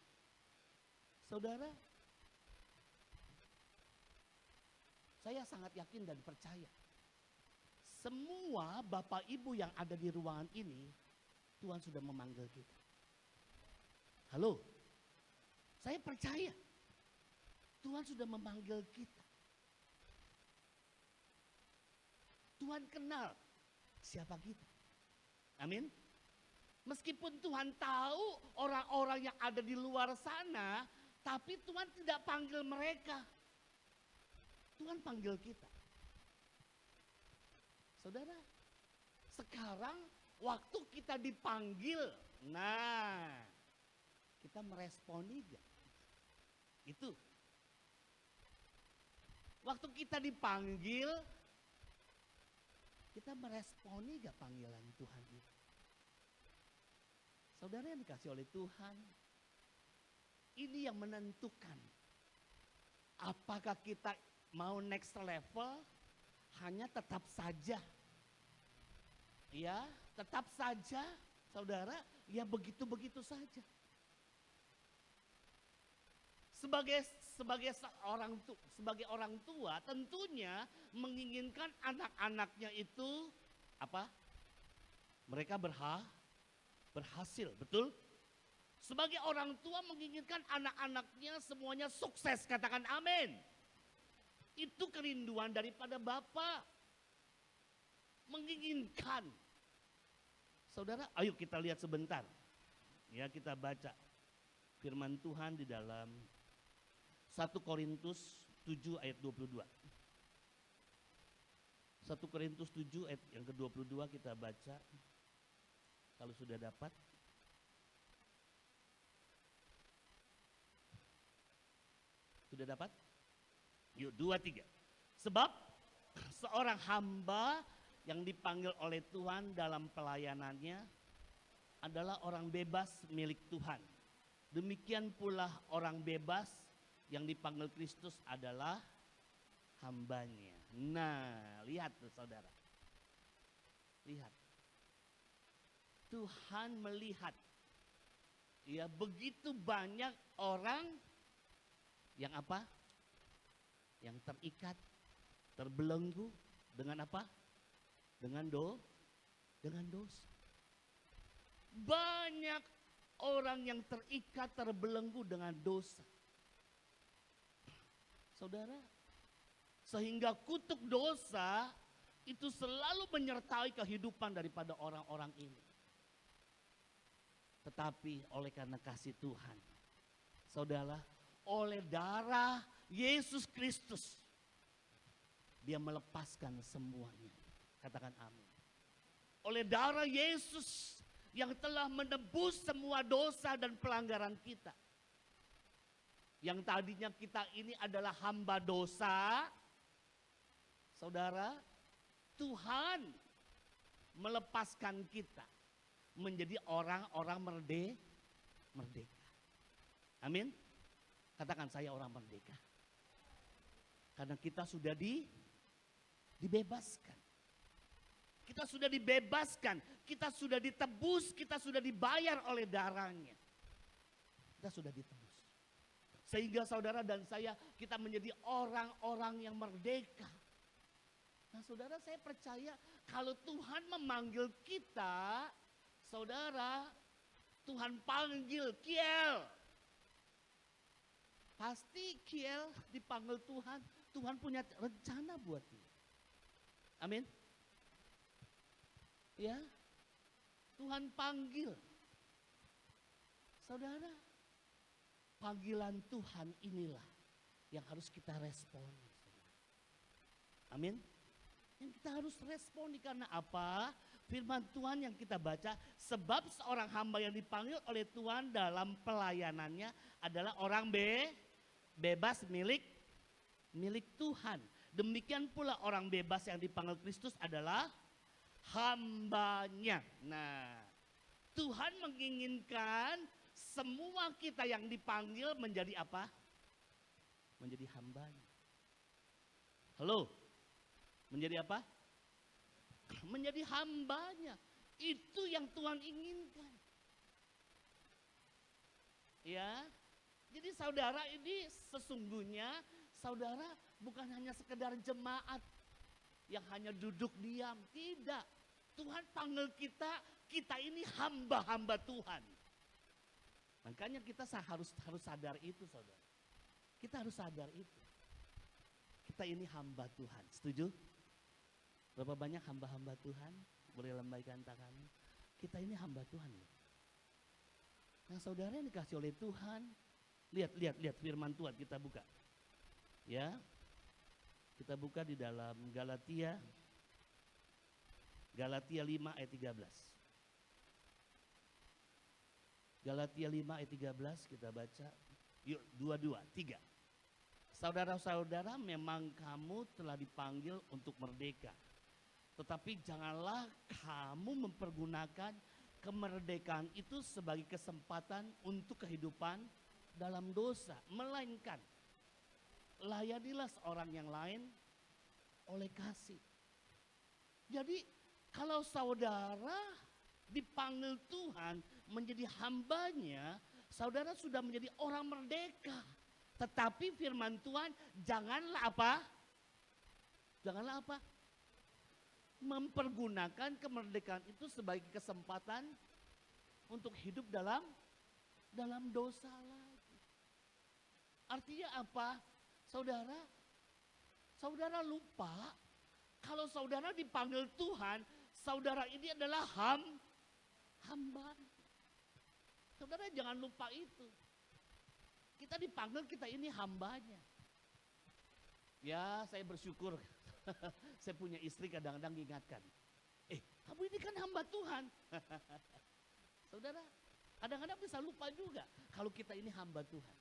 Saudara, saya sangat yakin dan percaya. Semua Bapak Ibu yang ada di ruangan ini, Tuhan sudah memanggil kita. Halo, saya percaya Tuhan sudah memanggil kita. Tuhan kenal siapa kita. Amin. Meskipun Tuhan tahu orang-orang yang ada di luar sana, tapi Tuhan tidak panggil mereka. Tuhan panggil kita. Saudara, sekarang waktu kita dipanggil, nah kita meresponi gak? Itu. Waktu kita dipanggil, kita meresponi gak panggilan Tuhan itu? Saudara yang dikasih oleh Tuhan, ini yang menentukan apakah kita mau next level, hanya tetap saja. Ya, tetap saja saudara, ya begitu-begitu saja. Sebagai orang tua tentunya menginginkan anak-anaknya itu apa? Mereka berhasil, betul? Sebagai orang tua menginginkan anak-anaknya semuanya sukses, katakan amin. Itu kerinduan daripada Bapa. Menginginkan. Saudara, ayo kita lihat sebentar. Ya, kita baca firman Tuhan di dalam 1 Korintus 7 ayat 22. 1 Korintus 7 ayat yang ke-22 kita baca. Kalau sudah dapat. Sudah dapat? Yuk 2, 3. Sebab seorang hamba yang dipanggil oleh Tuhan dalam pelayanannya adalah orang bebas milik Tuhan. Demikian pula orang bebas yang dipanggil Kristus adalah hambanya. Nah, lihat tuh saudara. Lihat. Tuhan melihat. Ya, begitu banyak orang yang apa? Yang terikat, terbelenggu dengan apa? Dengan dosa. Banyak orang yang terikat, terbelenggu dengan dosa. Saudara, sehingga kutuk dosa itu selalu menyertai kehidupan daripada orang-orang ini. Tetapi oleh karena kasih Tuhan, saudara, oleh darah Yesus Kristus, Dia melepaskan semuanya. Katakan amin. Oleh darah Yesus yang telah menebus semua dosa dan pelanggaran kita. Yang tadinya kita ini adalah hamba dosa. Saudara, Tuhan melepaskan kita menjadi orang-orang merdeka. Amin. Katakan saya orang merdeka. Karena kita sudah dibebaskan. Kita sudah dibebaskan, kita sudah ditebus, kita sudah dibayar oleh darahnya. Kita sudah ditebus. Sehingga saudara dan saya, kita menjadi orang-orang yang merdeka. Nah saudara, saya percaya kalau Tuhan memanggil kita, saudara, Tuhan panggil Kiel. Pasti Kiel dipanggil Tuhan, Tuhan punya rencana buat dia. Amin. Ya, Tuhan panggil. Saudara, panggilan Tuhan inilah yang harus kita responi. Amin. Yang kita harus responi karena apa? Firman Tuhan yang kita baca, sebab seorang hamba yang dipanggil oleh Tuhan dalam pelayanannya adalah orang bebas milik Tuhan. Demikian pula orang bebas yang dipanggil Kristus adalah hambanya. Nah, Tuhan menginginkan semua kita yang dipanggil menjadi apa? Menjadi hambanya. Halo? Menjadi apa? Menjadi hambanya. Itu yang Tuhan inginkan. Ya. Jadi saudara, ini sesungguhnya saudara bukan hanya sekedar jemaat yang hanya duduk diam. Tidak. Tuhan panggil kita, kita ini hamba-hamba Tuhan. Makanya kita harus sadar itu saudara. Kita harus sadar itu. Kita ini hamba Tuhan. Setuju? Berapa banyak hamba-hamba Tuhan? Boleh lambaikan tangannya. Kita ini hamba Tuhan. Nah saudara yang dikasih oleh Tuhan. Lihat firman Tuhan, kita buka. Ya. Kita buka di dalam Galatia 5 ayat 13. Galatia 5 ayat 13 kita baca. Yuk 3. Saudara-saudara, memang kamu telah dipanggil untuk merdeka. Tetapi janganlah kamu mempergunakan kemerdekaan itu sebagai kesempatan untuk kehidupan dalam dosa. Melainkan layanilah seorang yang lain oleh kasih. Jadi kalau saudara dipanggil Tuhan menjadi hambanya, saudara sudah menjadi orang merdeka. Tetapi firman Tuhan, janganlah apa? Janganlah apa? Mempergunakan kemerdekaan itu sebagai kesempatan untuk hidup dalam dosa lagi. Artinya apa? Saudara lupa kalau saudara dipanggil Tuhan, saudara ini adalah hamba. Saudara jangan lupa itu. Kita dipanggil, kita ini hambanya. Ya, saya bersyukur. Saya punya istri kadang-kadang mengingatkan. Kamu ini kan hamba Tuhan. Saudara, kadang-kadang bisa lupa juga kalau kita ini hamba Tuhan.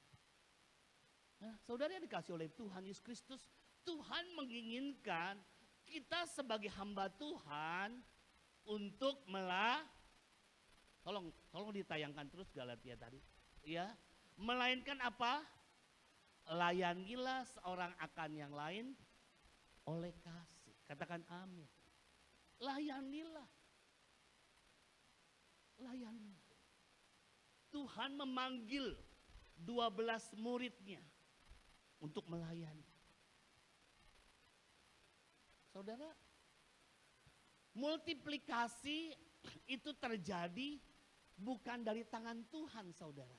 Nah, saudara yang dikasih oleh Tuhan Yesus Kristus, Tuhan menginginkan kita sebagai hamba Tuhan untuk tolong ditayangkan terus Galatia tadi. Ya, melainkan apa? Layanilah seorang akan yang lain oleh kasih. Katakan amin. Layanilah. Tuhan memanggil 12 muridnya untuk melayani. Saudara, multiplikasi itu terjadi bukan dari tangan Tuhan, saudara.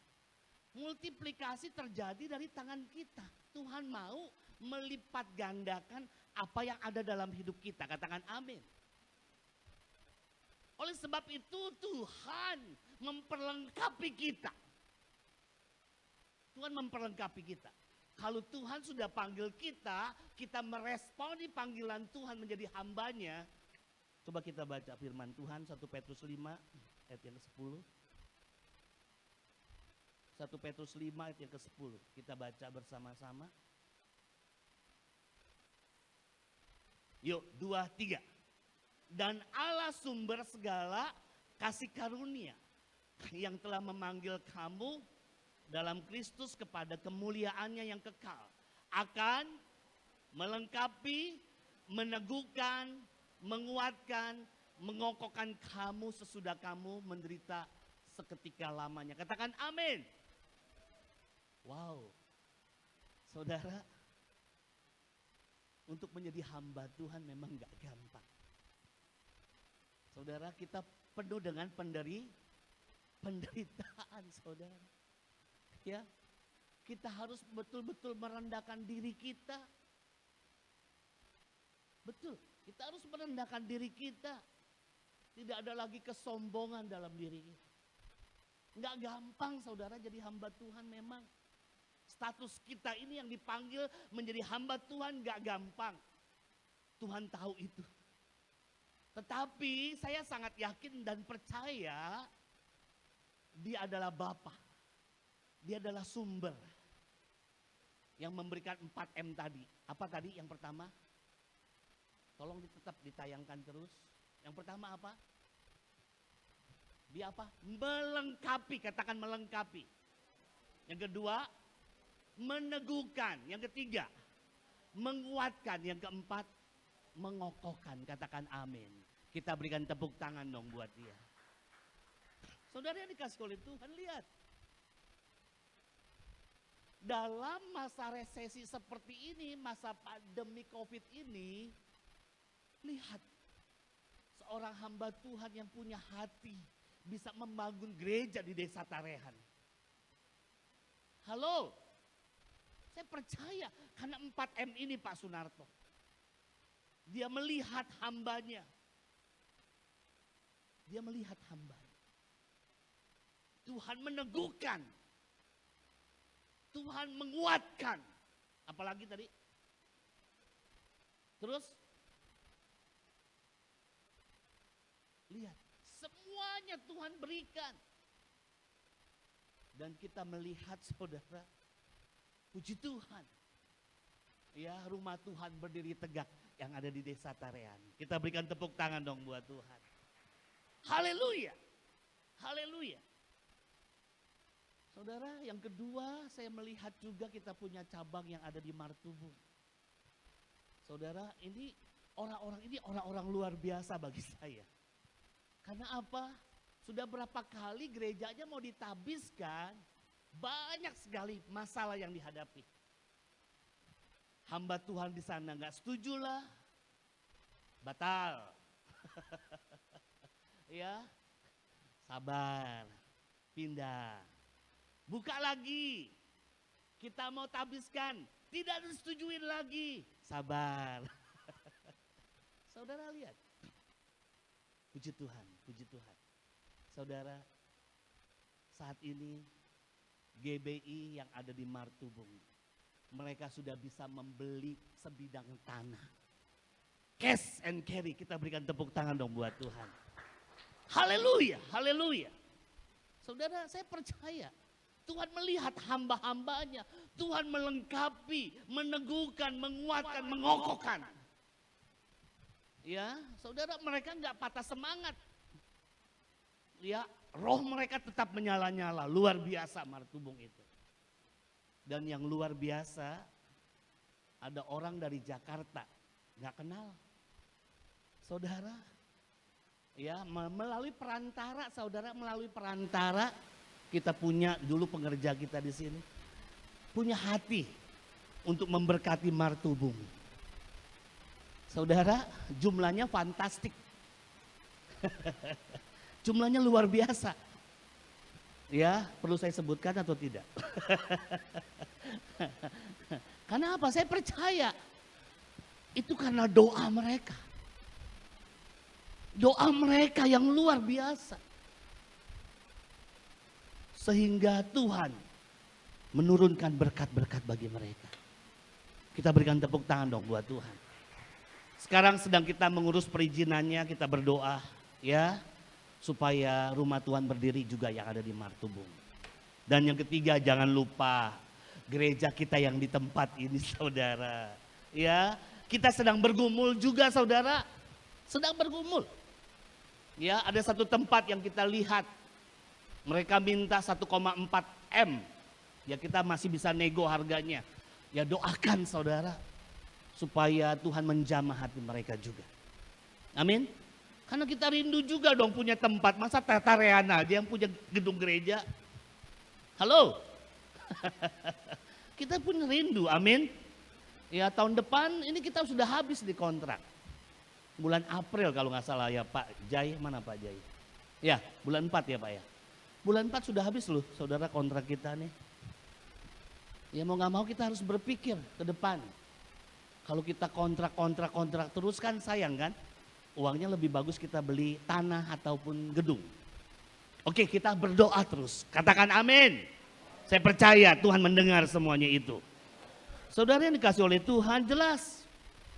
Multiplikasi terjadi dari tangan kita. Tuhan mau melipat gandakan apa yang ada dalam hidup kita. Katakan amin. Oleh sebab itu Tuhan memperlengkapi kita. Tuhan memperlengkapi kita. Kalau Tuhan sudah panggil kita, kita meresponi panggilan Tuhan menjadi hambanya. Coba kita baca firman Tuhan 1 Petrus 5 ayat yang ke-10. 1 Petrus 5 ayat yang ke-10. Kita baca bersama-sama. Yuk, 2, 3. Dan Allah sumber segala kasih karunia yang telah memanggil kamu dalam Kristus kepada kemuliaannya yang kekal, akan melengkapi meneguhkan, menguatkan, mengokohkan kamu sesudah kamu menderita seketika lamanya. Katakan amin. Wow, saudara, untuk menjadi hamba Tuhan memang gak gampang. Saudara, kita penuh dengan penderitaan, saudara. Ya, kita harus betul-betul merendahkan diri kita. Betul, kita harus merendahkan diri kita. Tidak ada lagi kesombongan dalam diri kita. Nggak gampang saudara jadi hamba Tuhan memang. Status kita ini yang dipanggil menjadi hamba Tuhan nggak gampang. Tuhan tahu itu. Tetapi saya sangat yakin dan percaya Dia adalah Bapa. Dia adalah sumber yang memberikan 4M tadi. Apa tadi yang pertama? Tolong tetap ditayangkan terus. Yang pertama apa? Dia apa? Melengkapi, katakan melengkapi. Yang kedua, meneguhkan. Yang ketiga, menguatkan. Yang keempat, mengokohkan. Katakan amin. Kita berikan tepuk tangan dong buat dia. Saudara yang dikasih oleh Tuhan, lihat. Dalam masa resesi seperti ini, masa pandemi COVID ini, lihat. Seorang hamba Tuhan yang punya hati bisa membangun gereja di Desa Tarehan. Halo, saya percaya karena 4M ini Pak Sunarto. Dia melihat hambanya. Dia melihat hambanya. Tuhan meneguhkan. Tuhan menguatkan. Apalagi tadi? Terus? Lihat, semuanya Tuhan berikan. Dan kita melihat saudara, puji Tuhan. Ya, rumah Tuhan berdiri tegak yang ada di Desa Tarehan. Kita berikan tepuk tangan dong buat Tuhan. Haleluya. Haleluya. Saudara, yang kedua saya melihat juga kita punya cabang yang ada di Martubung. Saudara, ini orang-orang luar biasa bagi saya. Karena apa? Sudah berapa kali gerejanya mau ditabiskan, banyak sekali masalah yang dihadapi. Hamba Tuhan di sana nggak setuju lah, batal. Ya, sabar, pindah, buka lagi. Kita mau tabiskan, tidak disetujuin lagi, sabar. Saudara lihat. Puji Tuhan, puji Tuhan. Saudara, saat ini GBI yang ada di Martubung, mereka sudah bisa membeli sebidang tanah. Cash and carry, kita berikan tepuk tangan dong buat Tuhan. Haleluya, haleluya. Saudara, saya percaya Tuhan melihat hamba-hambanya. Tuhan melengkapi, meneguhkan, menguatkan, mengokohkan. Ya, saudara, mereka nggak patah semangat. Ya, roh mereka tetap menyala-nyala, luar biasa Martubung itu. Dan yang luar biasa, ada orang dari Jakarta, nggak kenal. Saudara, ya melalui perantara, saudara, melalui perantara kita punya dulu pengerja kita di sini, punya hati untuk memberkati Martubung. Saudara, jumlahnya fantastik. Jumlahnya luar biasa. Ya, perlu saya sebutkan atau tidak? Karena apa? Saya percaya itu karena doa mereka. Doa mereka yang luar biasa. Sehingga Tuhan menurunkan berkat-berkat bagi mereka. Kita berikan tepuk tangan dong buat Tuhan. Sekarang sedang kita mengurus perizinannya, kita berdoa ya supaya rumah Tuhan berdiri juga yang ada di Martubung. Dan yang ketiga, jangan lupa gereja kita yang di tempat ini saudara. Ya, kita sedang bergumul juga saudara. Sedang bergumul. Ya, ada satu tempat yang kita lihat. Mereka minta 1,4 M. Ya, kita masih bisa nego harganya. Ya, doakan saudara. supaya Tuhan menjamah hati mereka juga. Amin. Karena kita rindu juga dong punya tempat. Masa Tata Reana aja yang punya gedung gereja? Halo? Kita pun rindu, amin. Ya tahun depan ini kita sudah habis di kontrak. Bulan April kalau nggak salah ya Pak Jai, mana Pak Jai? Ya bulan 4 ya Pak ya. Bulan 4 sudah habis loh saudara kontrak kita nih. Ya mau nggak mau kita harus berpikir ke depan. Kalau kita kontrak terus kan sayang kan. Uangnya lebih bagus kita beli tanah ataupun gedung. Oke kita berdoa terus. Katakan amin. Saya percaya Tuhan mendengar semuanya itu. Saudara yang dikasih oleh Tuhan jelas.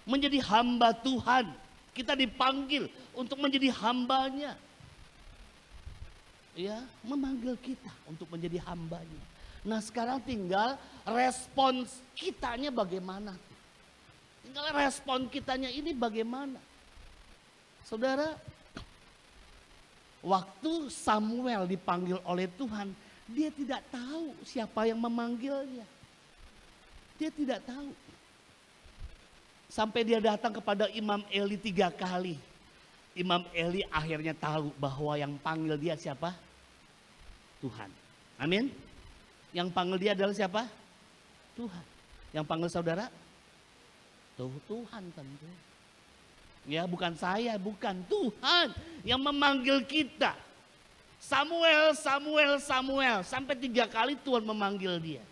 Menjadi hamba Tuhan. Kita dipanggil untuk menjadi hambanya. Ya memanggil kita untuk menjadi hambanya. Nah sekarang tinggal respons kitanya bagaimana. Tinggal respon kitanya ini bagaimana. Saudara, waktu Samuel dipanggil oleh Tuhan, dia tidak tahu siapa yang memanggilnya. Dia tidak tahu. Sampai dia datang kepada Imam Eli 3 kali. Imam Eli akhirnya tahu bahwa yang panggil dia siapa? Tuhan. Amin. Yang panggil dia adalah siapa? Tuhan. Yang panggil saudara? Tuhan tentu. Ya bukan saya, bukan Tuhan yang memanggil kita. Samuel. Sampai 3 kali Tuhan memanggil dia.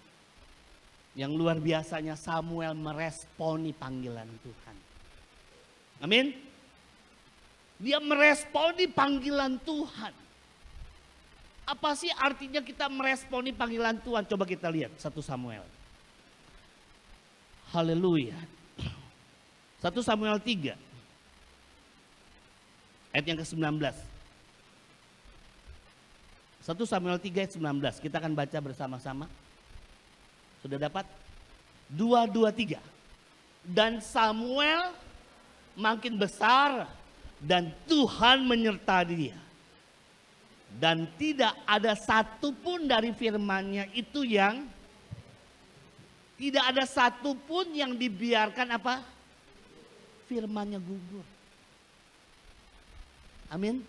Yang luar biasanya Samuel meresponi panggilan Tuhan. Amin. Dia meresponi panggilan Tuhan. Apa sih artinya kita meresponi panggilan Tuhan? Coba kita lihat 1 Samuel. Haleluya. 1 Samuel 3. Ayat yang ke-19. 1 Samuel 3 ayat 19. Kita akan baca bersama-sama. Sudah dapat? 2, 3. Dan Samuel makin besar dan Tuhan menyertai dia. Dan tidak ada satupun dari firman-Nya itu yang tidak ada satupun yang dibiarkan apa? Firman-Nya gugur. Amin.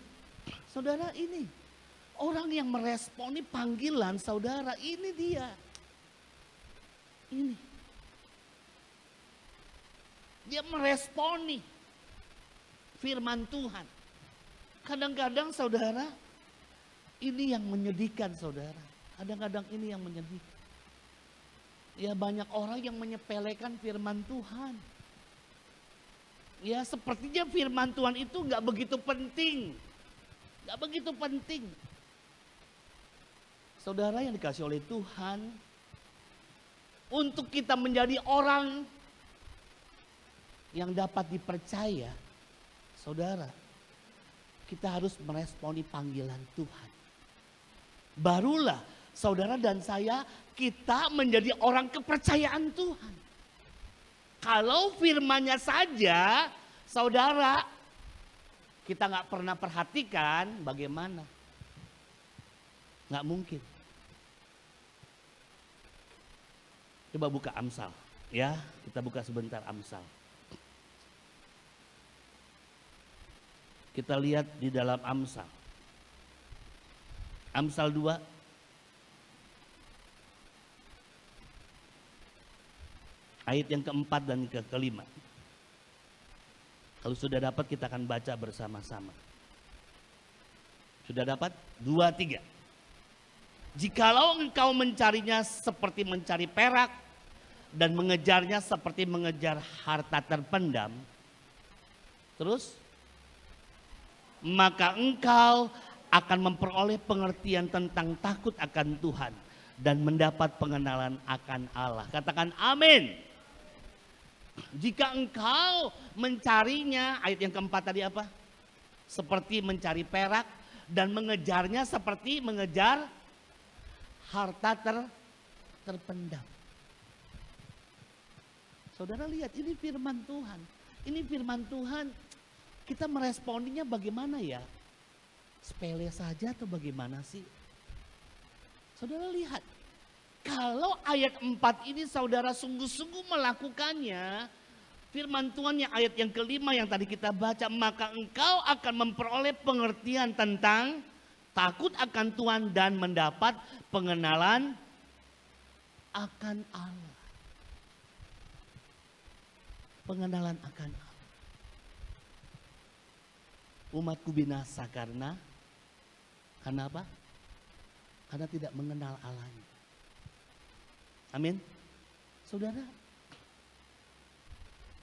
Saudara ini orang yang meresponi panggilan saudara ini dia. Ini. Dia meresponi firman Tuhan. Kadang-kadang saudara ini yang menyedihkan saudara. Kadang-kadang ini yang menyedihkan. Ya banyak orang yang menyepelekan firman Tuhan. Ya sepertinya firman Tuhan itu gak begitu penting. Gak begitu penting. Saudara yang dikasih oleh Tuhan. Untuk kita menjadi orang yang dapat dipercaya. Saudara. Kita harus meresponi panggilan Tuhan. Barulah saudara dan saya kita menjadi orang kepercayaan Tuhan. Kalau firman-Nya saja, saudara, kita nggak pernah perhatikan bagaimana. Nggak mungkin. Coba buka Amsal, ya kita buka sebentar Amsal. Kita lihat di dalam Amsal. Amsal 2. Ayat yang keempat dan kelima. Kalau sudah dapat kita akan baca bersama-sama. Sudah dapat? 2, 3. Jikalau engkau mencarinya seperti mencari perak dan mengejarnya seperti mengejar harta terpendam. Terus? Maka engkau akan memperoleh pengertian tentang takut akan Tuhan dan mendapat pengenalan akan Allah. Katakan amin. Jika engkau mencarinya, ayat yang keempat tadi apa? Seperti mencari perak dan mengejarnya seperti mengejar harta terpendam. Saudara lihat ini firman Tuhan. Ini firman Tuhan. Kita meresponinya bagaimana ya? Sepele saja atau bagaimana sih? Saudara lihat. Kalau ayat 4 ini saudara sungguh-sungguh melakukannya, Firman Tuhan yang ayat yang kelima yang tadi kita baca, maka engkau akan memperoleh pengertian tentang takut akan Tuhan dan mendapat pengenalan akan Allah. Pengenalan akan Allah. Umatku binasa karena apa? Karena tidak mengenal Allahnya. Amin. Saudara,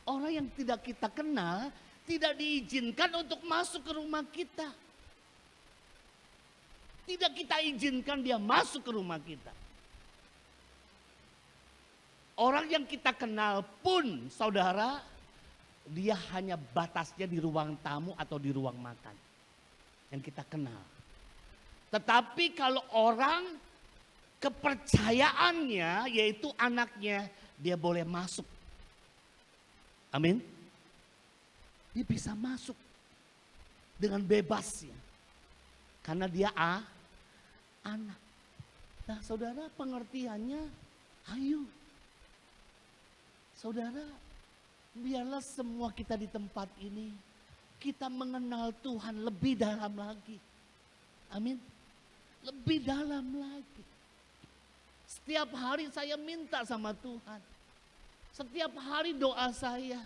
orang yang tidak kita kenal tidak diizinkan untuk masuk ke rumah kita. Tidak kita izinkan dia masuk ke rumah kita. Orang yang kita kenal pun saudara, dia hanya batasnya di ruang tamu atau di ruang makan. Yang kita kenal. Tetapi kalau orang kepercayaannya yaitu anaknya, dia boleh masuk. Amin. Dia bisa masuk dengan bebasnya. Karena dia anak. Nah saudara, pengertiannya ayo. Saudara, biarlah semua kita di tempat ini, kita mengenal Tuhan lebih dalam lagi. Amin. Lebih dalam lagi. Setiap hari saya minta sama Tuhan. Setiap hari doa saya.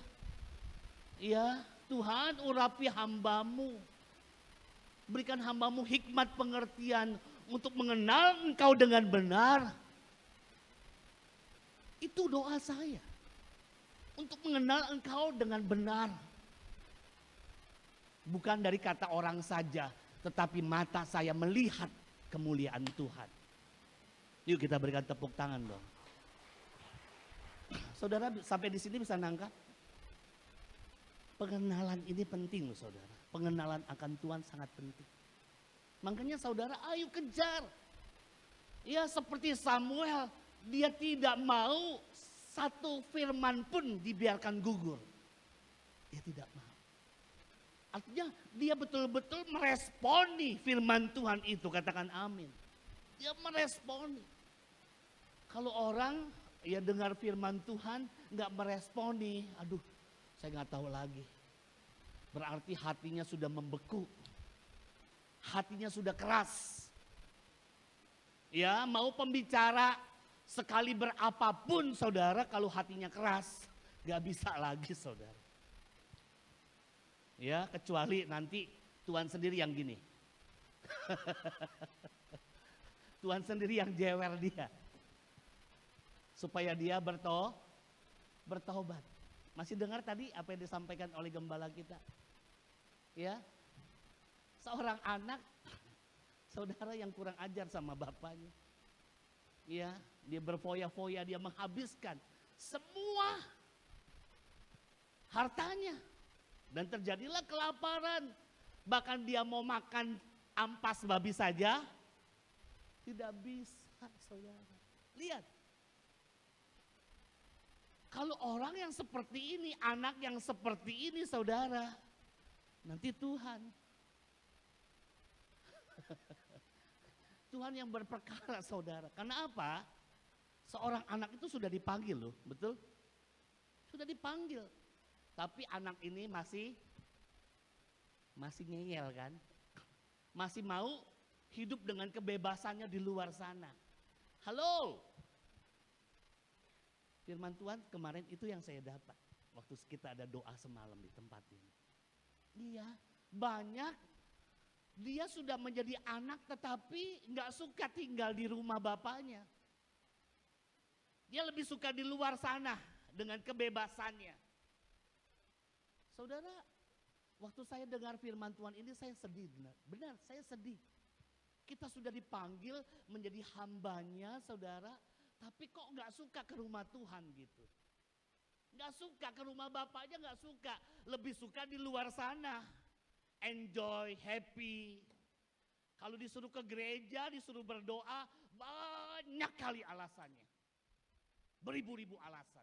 Ya Tuhan, urapi hambamu. Berikan hambamu hikmat pengertian untuk mengenal Engkau dengan benar. Itu doa saya. Untuk mengenal Engkau dengan benar. Bukan dari kata orang saja, tetapi mata saya melihat kemuliaan Tuhan. Yuk kita berikan tepuk tangan dong. Saudara sampai di sini bisa nangkap? Pengenalan ini penting loh saudara. Pengenalan akan Tuhan sangat penting. Makanya saudara ayo kejar. Ya seperti Samuel, dia tidak mau satu firman pun dibiarkan gugur. Dia tidak mau. Artinya dia betul-betul meresponi firman Tuhan itu, katakan amin. Dia meresponi. Kalau orang ya dengar firman Tuhan nggak meresponi, aduh saya nggak tahu lagi. Berarti hatinya sudah membeku. Hatinya sudah keras. Ya mau pembicara sekali berapapun saudara, kalau hatinya keras gak bisa lagi saudara. Ya kecuali nanti Tuhan sendiri yang gini. Tuhan sendiri yang jewer dia. Supaya dia bertobat. Masih dengar tadi apa yang disampaikan oleh gembala kita? Ya, seorang anak saudara yang kurang ajar sama bapaknya. Ya, dia berfoya-foya, dia menghabiskan semua hartanya. Dan terjadilah kelaparan. Bahkan dia mau makan ampas babi saja, tidak bisa saudara. Lihat. Kalau orang yang seperti ini, anak yang seperti ini saudara, nanti Tuhan. Tuhan yang berperkara saudara. Karena apa? Seorang anak itu sudah dipanggil loh, betul? Sudah dipanggil. Tapi anak ini masih ngeyel kan? Masih mau hidup dengan kebebasannya di luar sana. Halo? Firman Tuhan kemarin itu yang saya dapat. Waktu kita ada doa semalam di tempat ini. Iya, banyak. Dia sudah menjadi anak tetapi gak suka tinggal di rumah bapaknya. Dia lebih suka di luar sana dengan kebebasannya. Saudara, waktu saya dengar firman Tuhan ini saya sedih benar. Benar, saya sedih. Kita sudah dipanggil menjadi hambanya saudara, tapi kok gak suka ke rumah Tuhan gitu. Gak suka ke rumah bapaknya, gak suka. Lebih suka di luar sana. Enjoy, happy. Kalau disuruh ke gereja, disuruh berdoa, banyak kali alasannya. Beribu-ribu alasan.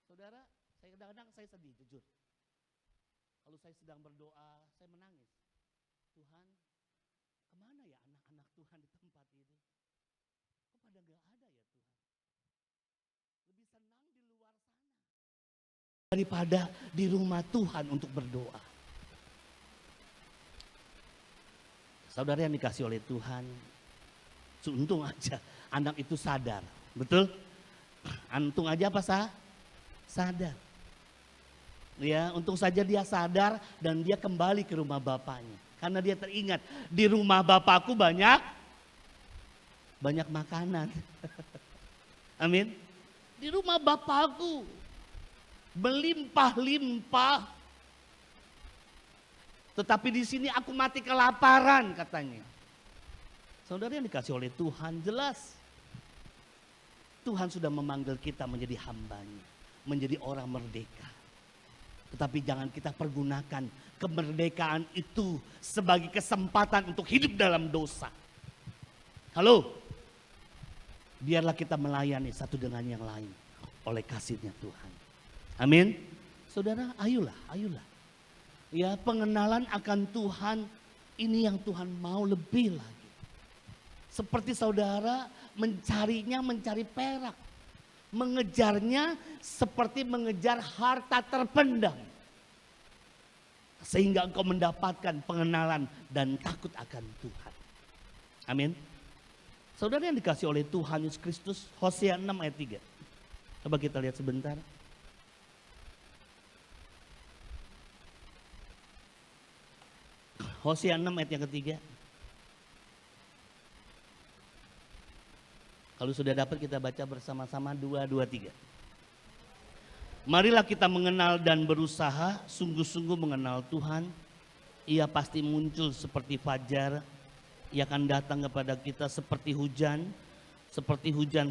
Saudara, kadang-kadang saya sedih, jujur. Kalau saya sedang berdoa, saya menangis. Tuhan, kemana ya anak-anak Tuhan di tempat ini? Kok pada gak ada ya Tuhan? Lebih senang di luar sana. daripada di rumah Tuhan untuk berdoa. Saudara yang dikasih oleh Tuhan, untung aja anak itu sadar, betul? Untung aja apa sadar. Ya, untung saja dia sadar dan dia kembali ke rumah bapaknya. Karena dia teringat, di rumah bapakku banyak makanan. Amin. Di rumah bapakku berlimpah-limpah. Tetapi di sini aku mati kelaparan katanya. Saudara yang dikasih oleh Tuhan, jelas Tuhan sudah memanggil kita menjadi hambanya, menjadi orang merdeka. Tetapi jangan kita pergunakan kemerdekaan itu sebagai kesempatan untuk hidup dalam dosa. Halo, biarlah kita melayani satu dengan yang lain oleh kasih-Nya Tuhan. Amin. Saudara, ayolah. Ya, pengenalan akan Tuhan ini yang Tuhan mau lebih lagi. Seperti saudara mencari perak. Mengejarnya seperti mengejar harta terpendam. Sehingga engkau mendapatkan pengenalan dan takut akan Tuhan. Amin. Saudara yang dikasih oleh Tuhan Yesus Kristus, Hosea 6 ayat 3. Coba kita lihat sebentar. Hosea 6 ayat yang ketiga. Kalau sudah dapat kita baca bersama-sama 2, 2, 3. Marilah kita mengenal dan berusaha sungguh-sungguh mengenal Tuhan. Ia pasti muncul seperti fajar. Ia akan datang kepada kita seperti hujan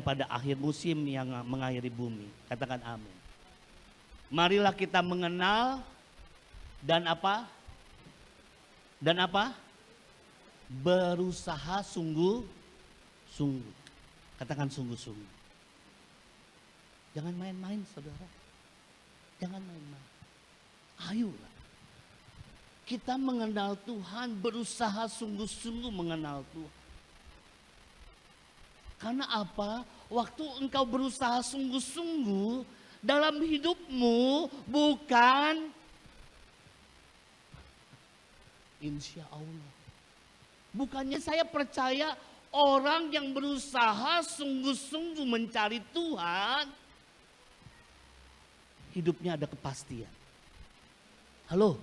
pada akhir musim yang mengairi bumi. Katakan amin. Marilah kita mengenal dan apa? Berusaha sungguh-sungguh. Katakan sungguh-sungguh. Jangan main-main saudara. Jangan main-main. Ayolah. Kita mengenal Tuhan, berusaha sungguh-sungguh mengenal Tuhan. Karena apa? Waktu engkau berusaha sungguh-sungguh dalam hidupmu bukan insya Allah. Bukannya saya percaya orang yang berusaha sungguh-sungguh mencari Tuhan, hidupnya ada kepastian. Halo,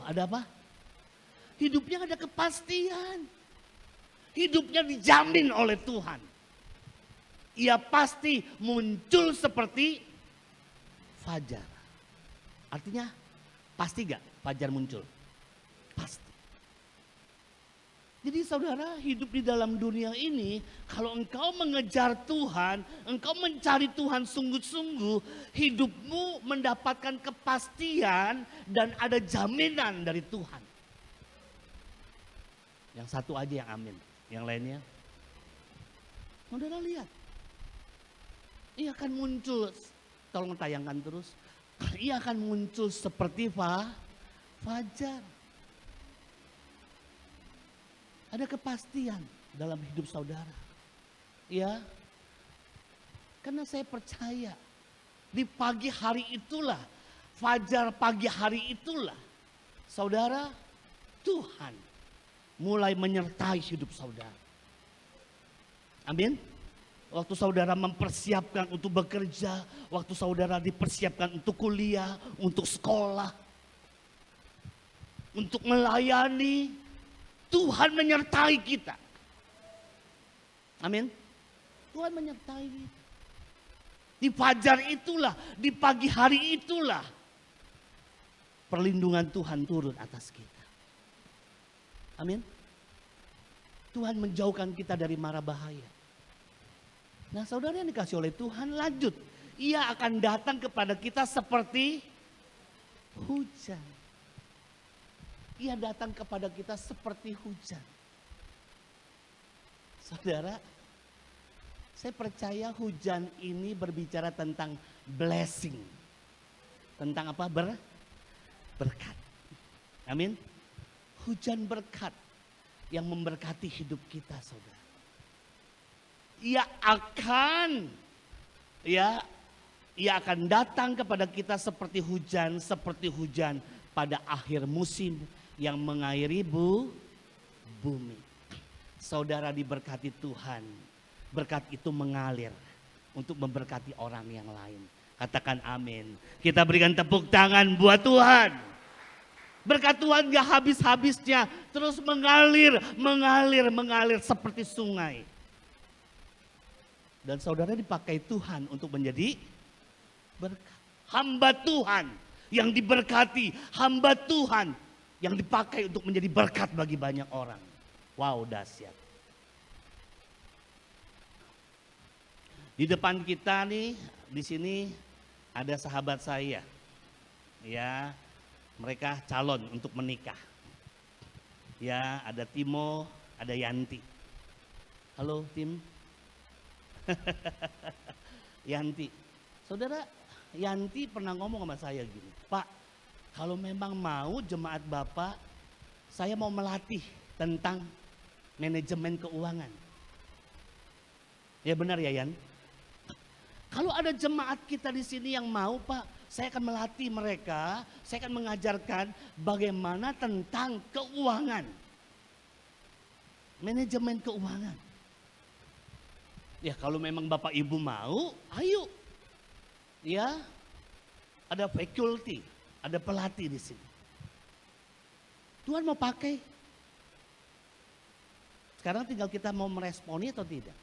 ada apa? Hidupnya ada kepastian. Hidupnya dijamin oleh Tuhan. Ia pasti muncul seperti fajar. Artinya pasti gak fajar muncul? Pasti. Jadi saudara, hidup di dalam dunia ini, kalau engkau mengejar Tuhan, engkau mencari Tuhan sungguh-sungguh, hidupmu mendapatkan kepastian dan ada jaminan dari Tuhan. Yang satu aja yang amin, yang lainnya. Saudara lihat, ia akan muncul, tolong tayangkan terus, ia akan muncul seperti fajar. Ada kepastian dalam hidup saudara. Ya. Karena saya percaya di pagi hari itulah, fajar pagi hari itulah, saudara, Tuhan mulai menyertai hidup saudara. Amin. Waktu saudara mempersiapkan untuk bekerja, waktu saudara dipersiapkan untuk kuliah, untuk sekolah, untuk melayani, Tuhan menyertai kita. Amin. Tuhan menyertai kita. Di fajar itulah, di pagi hari itulah perlindungan Tuhan turun atas kita. Amin. Tuhan menjauhkan kita dari mara bahaya. Nah, saudara yang dikasih oleh Tuhan, lanjut. Ia akan datang kepada kita seperti hujan. Ia datang kepada kita seperti hujan. Saudara, saya percaya hujan ini berbicara tentang blessing. Tentang apa? Berkat. Amin. Hujan berkat yang memberkati hidup kita, saudara. Ia akan Ia akan datang kepada kita seperti hujan pada akhir musim yang mengairi bumi. Saudara diberkati Tuhan, berkat itu mengalir untuk memberkati orang yang lain. Katakan amin. Kita berikan tepuk tangan buat Tuhan. Berkat Tuhan gak habis-habisnya, terus mengalir seperti sungai. Dan saudara dipakai Tuhan untuk menjadi berkat. Hamba Tuhan yang diberkati, hamba Tuhan yang dipakai untuk menjadi berkat bagi banyak orang. Wow, dahsyat. Di depan kita nih, di sini ada sahabat saya. Ya, mereka calon untuk menikah. Ya, ada Timo, ada Yanti. Halo Tim. Yanti. Saudara, Yanti pernah ngomong sama saya gini, Pak, kalau memang mau jemaat Bapak, saya mau melatih tentang manajemen keuangan. Ya benar ya Yan? Kalau ada jemaat kita di sini yang mau, Pak, saya akan melatih mereka, saya akan mengajarkan bagaimana tentang keuangan. Manajemen keuangan. Ya kalau memang Bapak Ibu mau, ayo. Ya, ada faculty, ada pelatih di sini. Tuhan mau pakai. Sekarang tinggal kita mau meresponi atau tidak.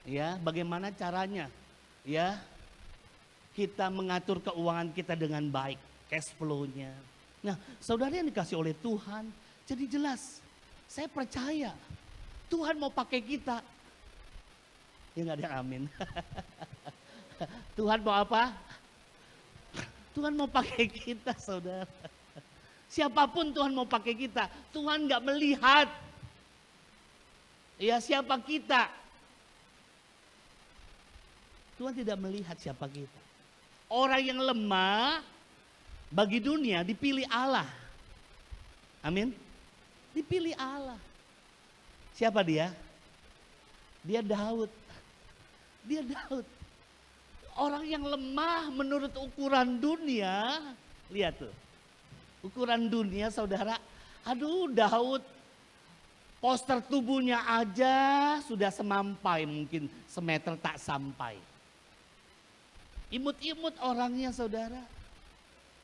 Ya, bagaimana caranya? Ya, kita mengatur keuangan kita dengan baik, cash flow-nya. Nah, saudara yang dikasih oleh Tuhan, jadi jelas. Saya percaya Tuhan mau pakai kita. Ya nggak ada yang amin. Tuhan mau apa? Tuhan mau pakai kita, saudara. Siapapun Tuhan mau pakai kita. Tuhan nggak melihat. Ya siapa kita. Tuhan tidak melihat siapa kita. Orang yang lemah bagi dunia dipilih Allah. Amin. Dipilih Allah. Siapa dia? Dia Daud. Dia Daud. Orang yang lemah menurut ukuran dunia. Lihat tuh. Ukuran dunia saudara. Aduh Daud. Poster tubuhnya aja sudah semampai. Mungkin semeter tak sampai. Imut-imut orangnya saudara.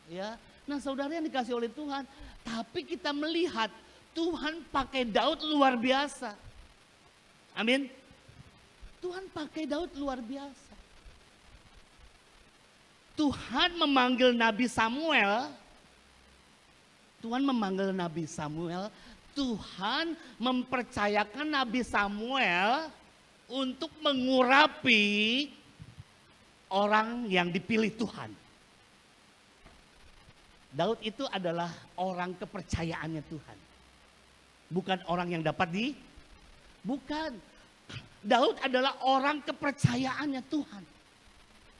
Ya, nah saudara yang dikasih oleh Tuhan. Tapi kita melihat Tuhan pakai Daud luar biasa. Amin. Tuhan pakai Daud luar biasa. Tuhan memanggil Nabi Samuel. Tuhan memanggil Nabi Samuel. Tuhan mempercayakan Nabi Samuel untuk mengurapi orang yang dipilih Tuhan. Daud itu adalah orang kepercayaannya Tuhan. Bukan orang yang dapat bukan. Daud adalah orang kepercayaannya Tuhan.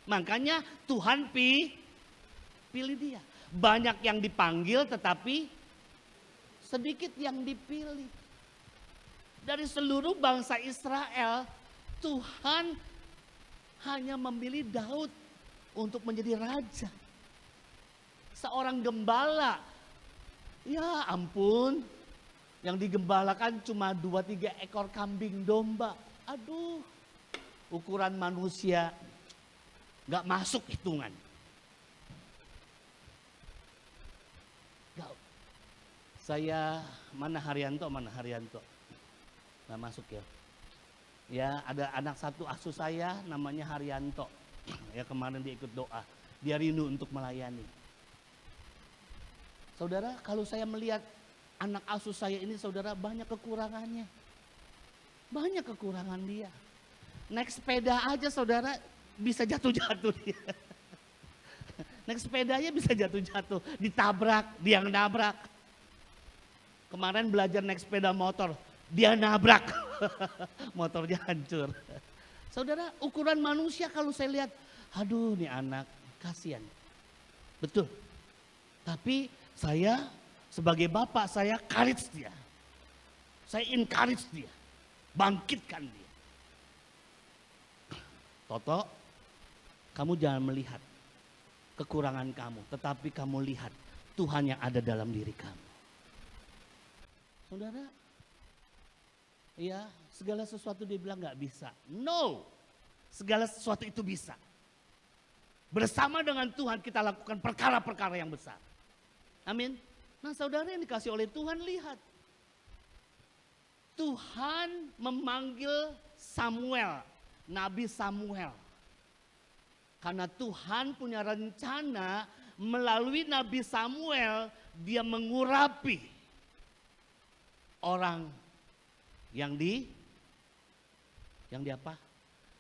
Makanya Tuhan pilih dia. Banyak yang dipanggil tetapi sedikit yang dipilih. Dari seluruh bangsa Israel, Tuhan hanya memilih Daud untuk menjadi raja. Seorang gembala. Ya ampun. Yang digembalakan cuma 2-3 ekor kambing domba. Aduh. Ukuran manusia gak masuk hitungan. Saya mana Haryanto. Gak masuk ya. Ya ada anak satu asuh saya namanya Haryanto. Ya kemarin dia ikut doa. Dia rindu untuk melayani. Saudara kalau saya melihat anak asuh saya ini saudara banyak kekurangannya. Banyak kekurangan dia. Naik sepeda aja saudara bisa jatuh-jatuh dia. Naik sepedanya bisa jatuh-jatuh. Ditabrak, dia yang nabrak. Kemarin belajar naik sepeda motor, dia nabrak. Motornya hancur. Saudara ukuran manusia kalau saya lihat, aduh nih anak kasihan. Betul. Tapi saya sebagai bapak saya encourage dia. Saya encourage dia. Bangkitkan dia. Toto, Kamu jangan melihat kekurangan kamu, tetapi kamu lihat Tuhan yang ada dalam diri kamu. Saudara, ya segala sesuatu dia bilang gak bisa. No, segala sesuatu itu bisa. Bersama dengan Tuhan kita lakukan perkara-perkara yang besar. Amin. Nah saudara yang dikasih oleh Tuhan, lihat. Tuhan memanggil Samuel, Nabi Samuel. Karena Tuhan punya rencana melalui Nabi Samuel, dia mengurapi orang yang apa?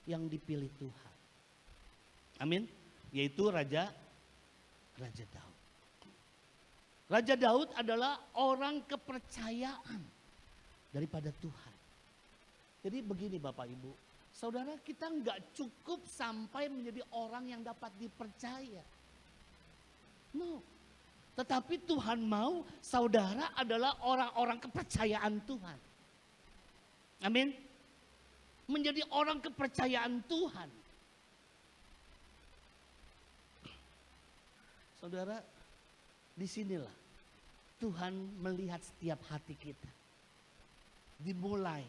Yang dipilih Tuhan. Amin. Yaitu Raja Daud. Raja Daud adalah orang kepercayaan daripada Tuhan. Jadi begini Bapak Ibu, saudara, kita nggak cukup sampai menjadi orang yang dapat dipercaya. No. Tetapi Tuhan mau saudara adalah orang-orang kepercayaan Tuhan. Amin. Menjadi orang kepercayaan Tuhan. Saudara, disinilah Tuhan melihat setiap hati kita. Dimulai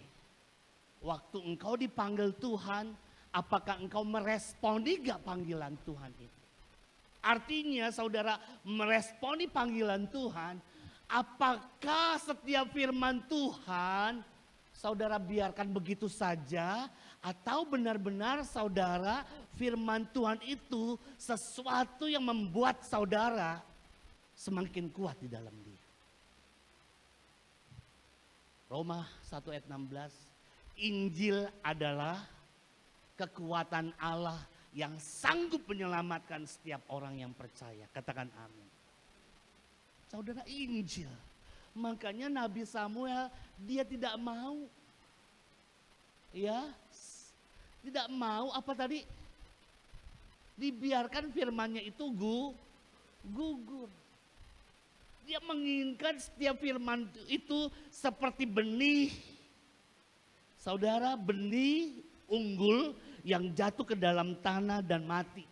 waktu engkau dipanggil Tuhan, apakah engkau meresponi gak panggilan Tuhan itu? Artinya saudara meresponi panggilan Tuhan, apakah setiap firman Tuhan saudara biarkan begitu saja, atau benar-benar saudara firman Tuhan itu sesuatu yang membuat saudara semakin kuat di dalam dia. Roma 1 ayat 16, Injil adalah kekuatan Allah yang sanggup menyelamatkan setiap orang yang percaya. Katakan amin. Saudara, Injil. Makanya Nabi Samuel dia tidak mau. Ya, tidak mau apa tadi? Dibiarkan firmannya itu gugur. Dia menginginkan setiap firman itu seperti benih. Saudara, benih unggul yang jatuh ke dalam tanah dan mati.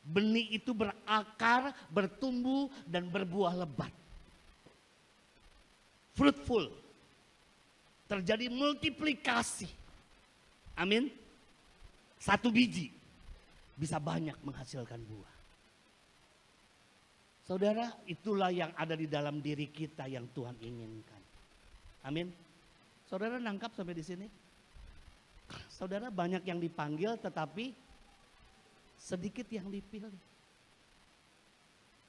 Benih itu berakar, bertumbuh dan berbuah lebat. Fruitful. Terjadi multiplikasi. Amin. Satu biji bisa banyak menghasilkan buah. Saudara, itulah yang ada di dalam diri kita yang Tuhan inginkan. Amin. Saudara nangkap sampai di sini? Saudara, banyak yang dipanggil tetapi sedikit yang dipilih.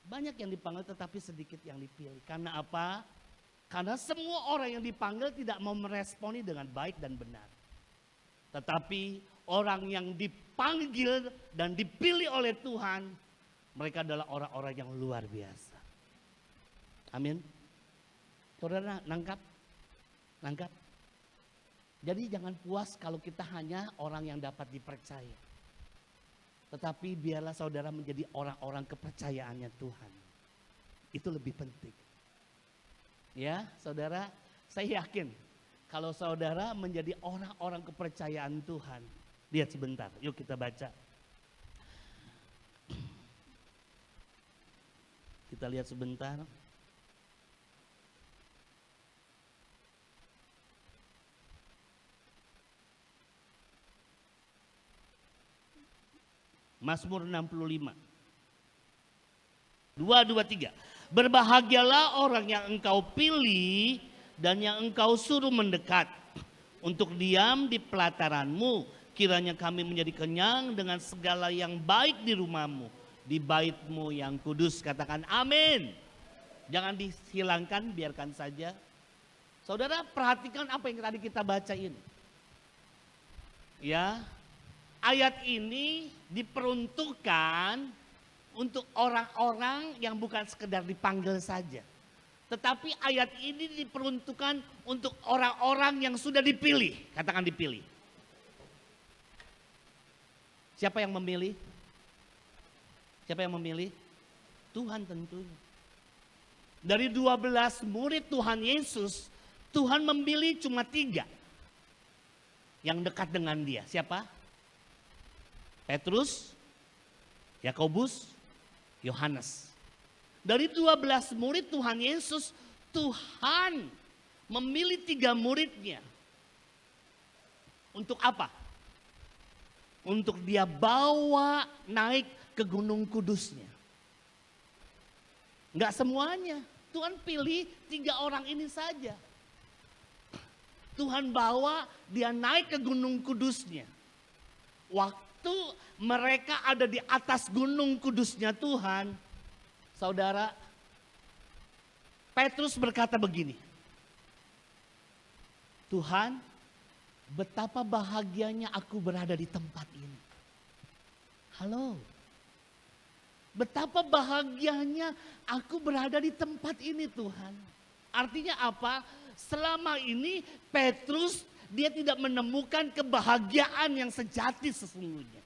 Banyak yang dipanggil tetapi sedikit yang dipilih. Karena apa? Karena semua orang yang dipanggil tidak mau meresponi dengan baik dan benar. Tetapi orang yang dipanggil dan dipilih oleh Tuhan, mereka adalah orang-orang yang luar biasa. Amin. Saudara nangkap? Nangkap? Jadi jangan puas kalau kita hanya orang yang dapat dipercaya. Tetapi biarlah saudara menjadi orang-orang kepercayaannya Tuhan. Itu lebih penting. Ya, saudara, saya yakin kalau saudara menjadi orang-orang kepercayaan Tuhan. Lihat sebentar, yuk kita baca. Kita lihat sebentar. Mazmur 65. 2, 3. Berbahagialah orang yang engkau pilih dan yang engkau suruh mendekat untuk diam di pelataranmu. Kiranya kami menjadi kenyang dengan segala yang baik di rumahmu, di baitmu yang kudus. Katakan amin. Jangan dihilangkan, biarkan saja. Saudara perhatikan apa yang tadi kita baca ini. Ya, ayat ini diperuntukkan untuk orang-orang yang bukan sekedar dipanggil saja. Tetapi ayat ini diperuntukkan untuk orang-orang yang sudah dipilih. Katakan dipilih. Siapa yang memilih? Siapa yang memilih? Tuhan tentunya. Dari 12 murid Tuhan Yesus, Tuhan memilih cuma 3 yang dekat dengan dia. Siapa? Petrus, Yakobus, Yohanes. Dari 12 murid Tuhan Yesus, Tuhan memilih 3 muridnya. Untuk apa? Untuk dia bawa naik ke Gunung Kudusnya. Enggak semuanya. Tuhan pilih 3 orang ini saja. Tuhan bawa dia naik ke Gunung Kudusnya. Waktu mereka ada di atas Gunung Kudusnya Tuhan, saudara, Petrus berkata begini, Tuhan, betapa bahagianya aku berada di tempat ini. Halo, betapa bahagianya aku berada di tempat ini Tuhan. Artinya apa? Selama ini Petrus dia tidak menemukan kebahagiaan yang sejati sesungguhnya.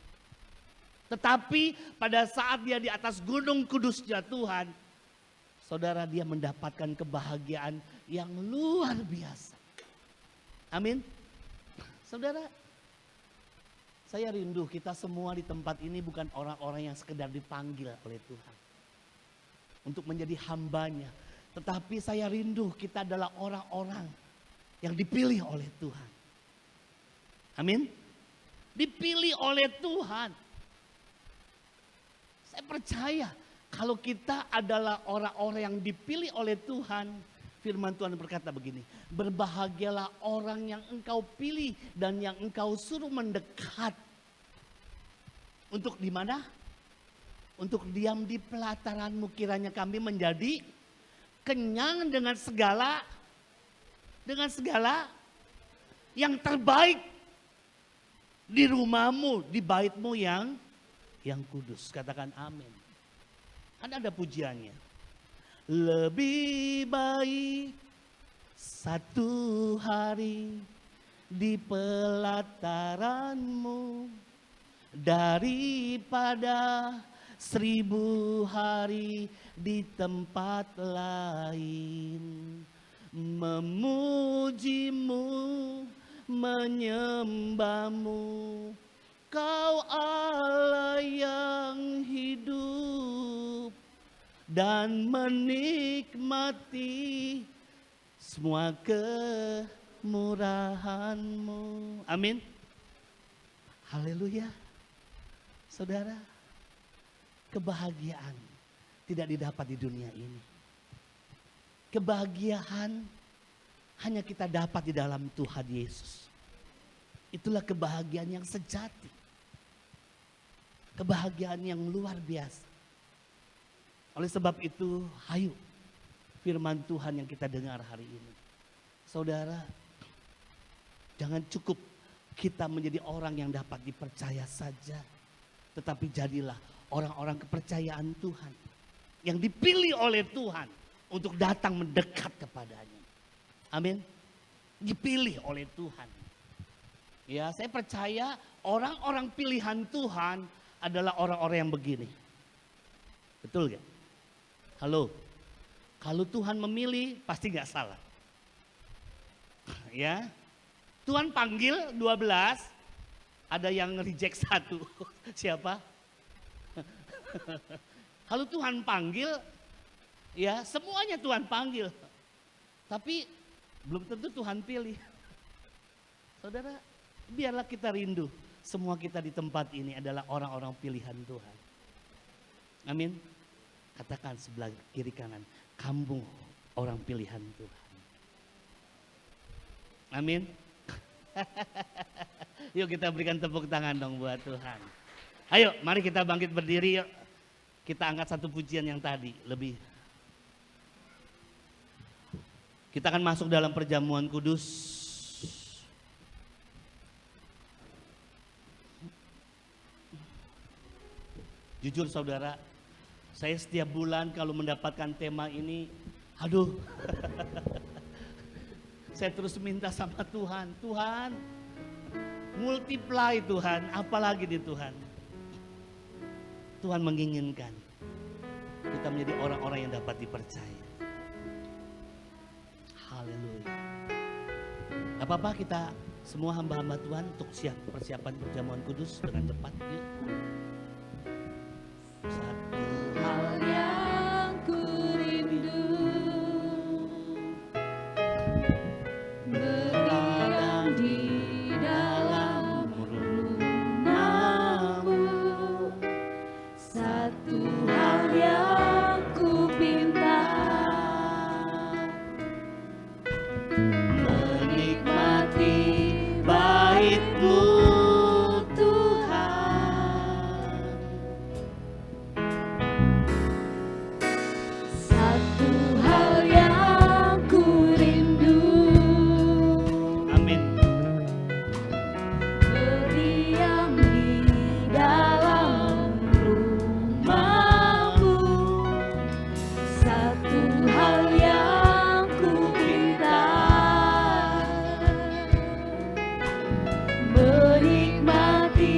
Tetapi pada saat dia di atas Gunung Kudusnya Tuhan, saudara, dia mendapatkan kebahagiaan yang luar biasa. Amin. Saudara, saya rindu kita semua di tempat ini bukan orang-orang yang sekedar dipanggil oleh Tuhan untuk menjadi hambanya. Tetapi saya rindu kita adalah orang-orang yang dipilih oleh Tuhan. Amin. Dipilih oleh Tuhan. Saya percaya kalau kita adalah orang-orang yang dipilih oleh Tuhan, firman Tuhan berkata begini, berbahagialah orang yang engkau pilih dan yang engkau suruh mendekat. Untuk di mana? Untuk diam di pelataranmu, kiranya kami menjadi kenyang dengan segala yang terbaik di rumahmu, di baitmu yang kudus. Katakan amin. Kan ada pujiannya. Lebih baik satu hari di pelataranmu daripada 1000 hari di tempat lain. Memujimu, menyembahmu, Kau Allah yang hidup dan menikmati semua kemurahan-Mu. Amin. Haleluya. Saudara, kebahagiaan tidak didapat di dunia ini. Kebahagiaan hanya kita dapat di dalam Tuhan Yesus. Itulah kebahagiaan yang sejati. Kebahagiaan yang luar biasa. Oleh sebab itu, hayu firman Tuhan yang kita dengar hari ini. Saudara, jangan cukup kita menjadi orang yang dapat dipercaya saja. Tetapi jadilah orang-orang kepercayaan Tuhan. Yang dipilih oleh Tuhan untuk datang mendekat kepadanya. Amin. Dipilih oleh Tuhan. Ya, saya percaya orang-orang pilihan Tuhan adalah orang-orang yang begini. Betul gak? Halo. Kalau Tuhan memilih pasti gak salah. Ya. Tuhan panggil 12, ada yang reject 1. Siapa? Kalau Tuhan panggil, ya semuanya Tuhan panggil. Tapi belum tentu Tuhan pilih. Saudara, biarlah kita rindu. Semua kita di tempat ini adalah orang-orang pilihan Tuhan. Amin. Katakan sebelah kiri kanan, kamu orang pilihan Tuhan. Amin. Yuk kita berikan tepuk tangan dong buat Tuhan. Ayo mari kita bangkit berdiri yuk. Kita angkat satu pujian yang tadi lebih. Kita akan masuk dalam perjamuan kudus. Jujur saudara, saya setiap bulan kalau mendapatkan tema ini, aduh, saya terus minta sama Tuhan, Tuhan, multiply Tuhan, apalagi di Tuhan. Tuhan menginginkan kita menjadi orang-orang yang dapat dipercaya. Haleluya. Gak apa-apa kita semua hamba-hamba Tuhan untuk persiapan perjamuan kudus dengan cepat. Yuk. menikmati bait-Mu Tuhan. Satu hal yang ku rindu, Amin. berdiam di dalam rumah-Mu. Satu hal yang ku pinta, menikmati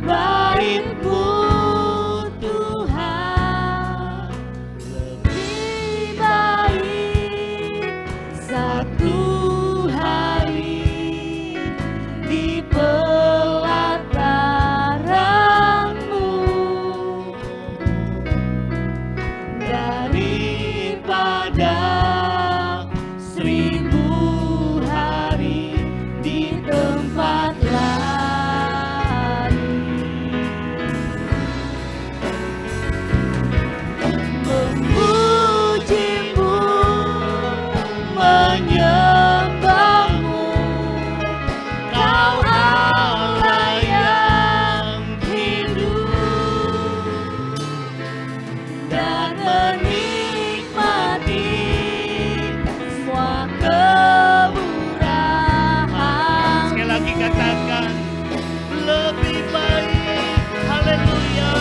bait-Mu Tuhan. Lebih baik satu hari di pelataran-Mu daripada 1000 hari di tempat lain. Memuji-Mu, menyembah-Mu, Kau Allah yang hidup, dan menikmati semua kemurahan. Sekali lagi katakan, lebih baik. Haleluya.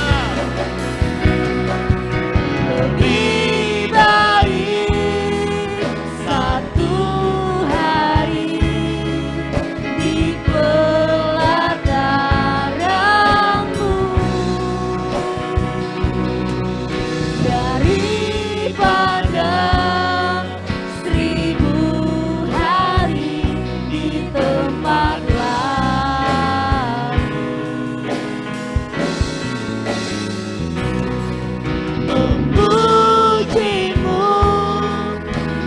Lebih baik satu hari di pelataran-Mu daripada 1000 hari di tempat lain. Memuji-Mu,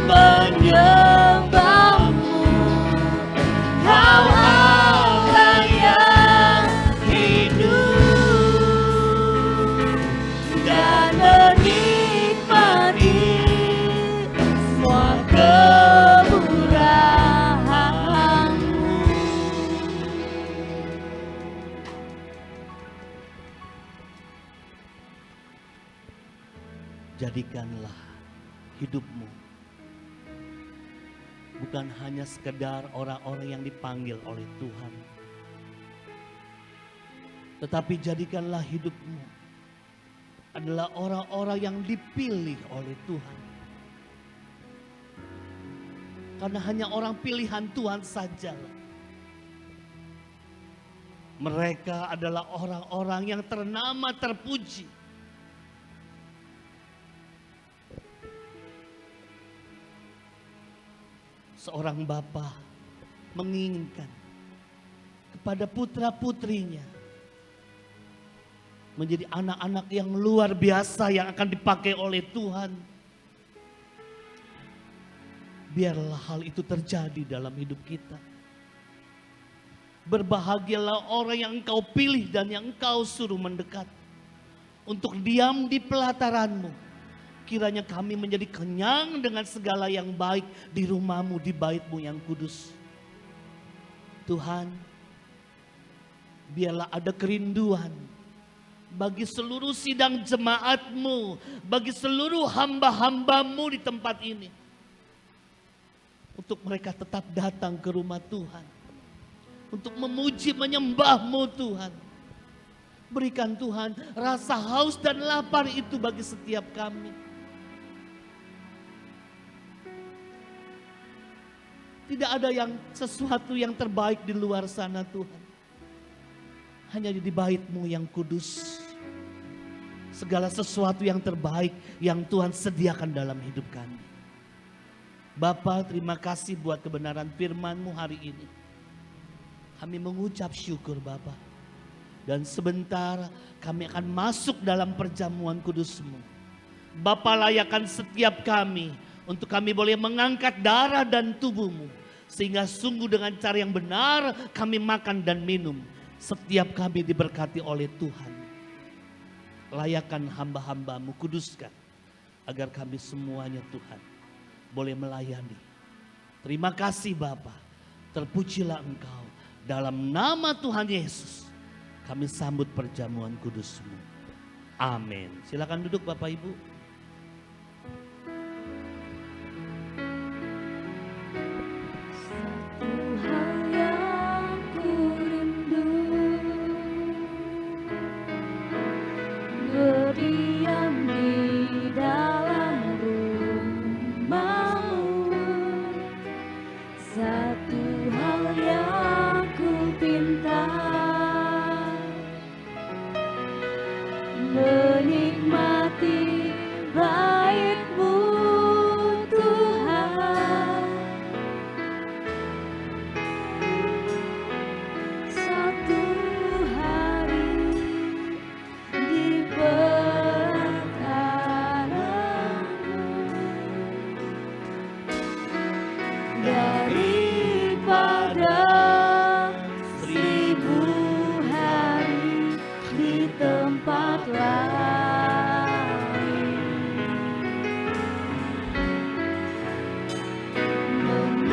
menyembah-Mu, Kau Allah yang hidup, dan menikmati semua kemurahan-Mu. Jadikanlah hidupmu bukan hanya sekedar orang-orang yang dipanggil oleh Tuhan, tetapi jadikanlah hidupmu adalah orang-orang yang dipilih oleh Tuhan. Karena hanya orang pilihan Tuhan sajalah. Mereka adalah orang-orang yang ternama, terpuji. Seorang bapa menginginkan kepada putra-putrinya menjadi anak-anak yang luar biasa yang akan dipakai oleh Tuhan. Biarlah hal itu terjadi dalam hidup kita. Berbahagialah orang yang Engkau pilih dan yang Engkau suruh mendekat untuk diam di pelataran-Mu. Kiranya kami menjadi kenyang dengan segala yang baik di rumah-Mu, di bait-Mu yang kudus. Tuhan, biarlah ada kerinduan bagi seluruh sidang jemaat-Mu, bagi seluruh hamba-hamba-Mu di tempat ini. Untuk mereka tetap datang ke rumah Tuhan. Untuk memuji, menyembah-Mu Tuhan. Berikan Tuhan rasa haus dan lapar itu bagi setiap kami. Tidak ada sesuatu yang terbaik di luar sana Tuhan. Hanya di bait-Mu yang kudus. Segala sesuatu yang terbaik yang Tuhan sediakan dalam hidup kami. Bapa, terima kasih buat kebenaran firman-Mu hari ini. Kami mengucap syukur Bapa. Dan sebentar kami akan masuk dalam perjamuan kudus-Mu. Bapa, layakkan setiap kami untuk kami boleh mengangkat darah dan tubuh-Mu. Sehingga sungguh dengan cara yang benar kami makan dan minum. Setiap kami diberkati oleh Tuhan. Layakkan hamba-hamba-Mu, kuduskan. Agar kami semuanya Tuhan boleh melayani Terima kasih Bapa. Terpujilah Engkau. Dalam nama Tuhan Yesus kami sambut perjamuan kudus-Mu. Amin. Silakan duduk Bapak Ibu. Menikmati baik-Mu Tuhan. Satu hari di pelataran-Mu, daripada 1000 hari di tempat lain.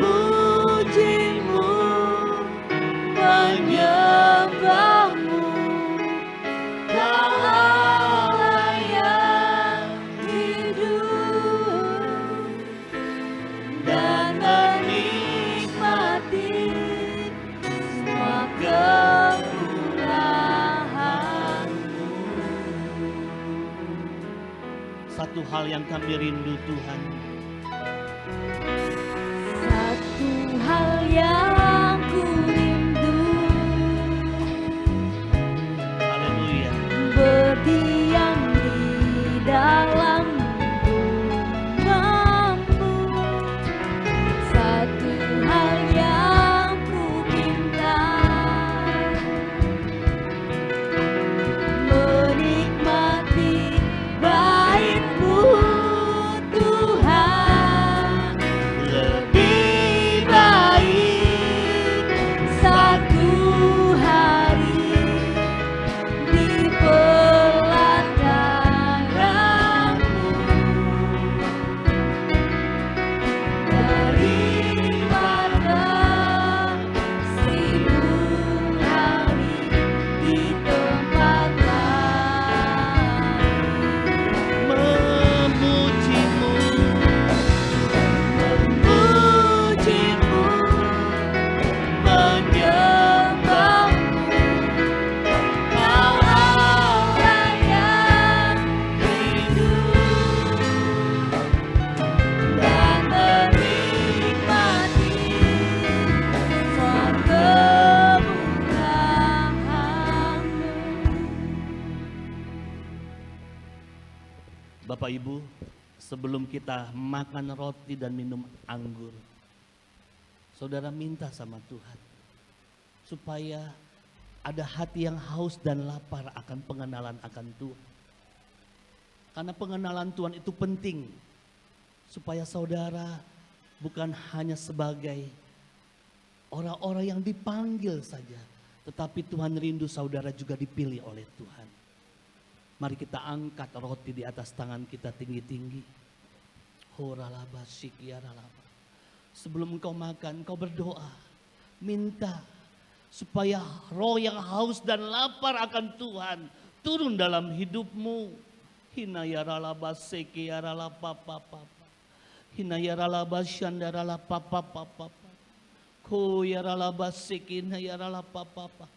Memuji-Mu, menyembah-Mu, Kau Allah yang hidup, dan menikmati semua kemurahan-Mu. Satu hal yang kami rindu Tuhan. Satu hal yang ku rindu, Haleluya. berdiam di dalam rumah-Mu. Satu hal yang ku minta, menikmati baik-Mu Tuhan. Lebih baik satu hari di pelataran-Mu, daripada 1000 hari di tempat lain. Memuji-Mu, Memuji-Mu, menyembah-Mu, Kau Allah yang hidup, dan menikmati semua kemurahan-Mu. Bapak Ibu, sebelum kita makan roti dan minum anggur, saudara minta sama Tuhan supaya ada hati yang haus dan lapar akan pengenalan akan Tuhan. Karena pengenalan Tuhan itu penting supaya saudara bukan hanya sebagai orang-orang yang dipanggil saja, tetapi Tuhan rindu saudara juga dipilih oleh Tuhan. Mari kita angkat roti di atas tangan kita tinggi-tinggi. Horalaba sikiaralaba. Sebelum engkau makan, engkau berdoa. Minta supaya roh yang haus dan lapar akan Tuhan turun dalam hidupmu. Hinayaralaba sekiaralaba papa. Hinayaralaba syandarala papa. Koyaralaba sekinayaralaba papa.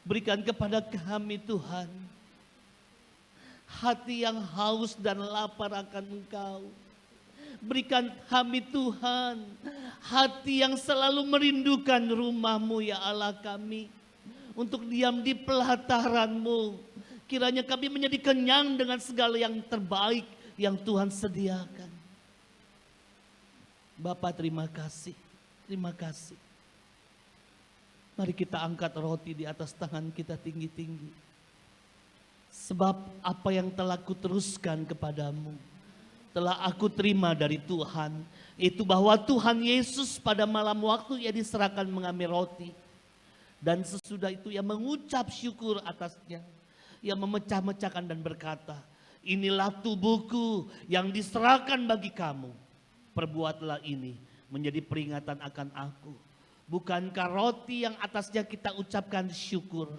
Berikan kepada kami Tuhan hati yang haus dan lapar akan Engkau. Berikan kami Tuhan hati yang selalu merindukan rumah-Mu ya Allah kami. Untuk diam di pelataran-Mu. Kiranya kami menjadi kenyang dengan segala yang terbaik yang Tuhan sediakan. Bapa terima kasih. Terima kasih. Mari kita angkat roti di atas tangan kita tinggi-tinggi. Sebab apa yang telah kuteruskan kepadamu, telah aku terima dari Tuhan. Itu bahwa Tuhan Yesus pada malam waktu ia diserahkan mengambil roti. Dan sesudah itu ia mengucap syukur atasnya. Ia memecah-mecahkan dan berkata, inilah tubuhku yang diserahkan bagi kamu. Perbuatlah ini menjadi peringatan akan aku. Bukankah roti yang atasnya kita ucapkan syukur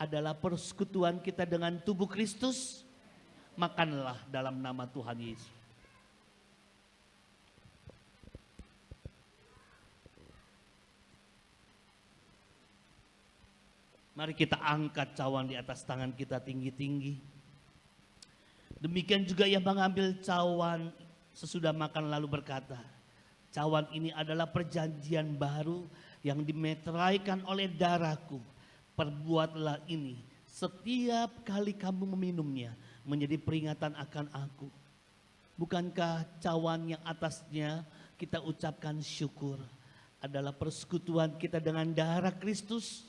adalah persekutuan kita dengan tubuh Kristus? Makanlah dalam nama Tuhan Yesus. Mari kita angkat cawan di atas tangan kita tinggi-tinggi. Demikian juga ia mengambil cawan sesudah makan lalu berkata, cawan ini adalah perjanjian baru yang dimeteraikan oleh darahku. Perbuatlah ini setiap kali kamu meminumnya menjadi peringatan akan aku. Bukankah cawan yang atasnya kita ucapkan syukur adalah persekutuan kita dengan darah Kristus?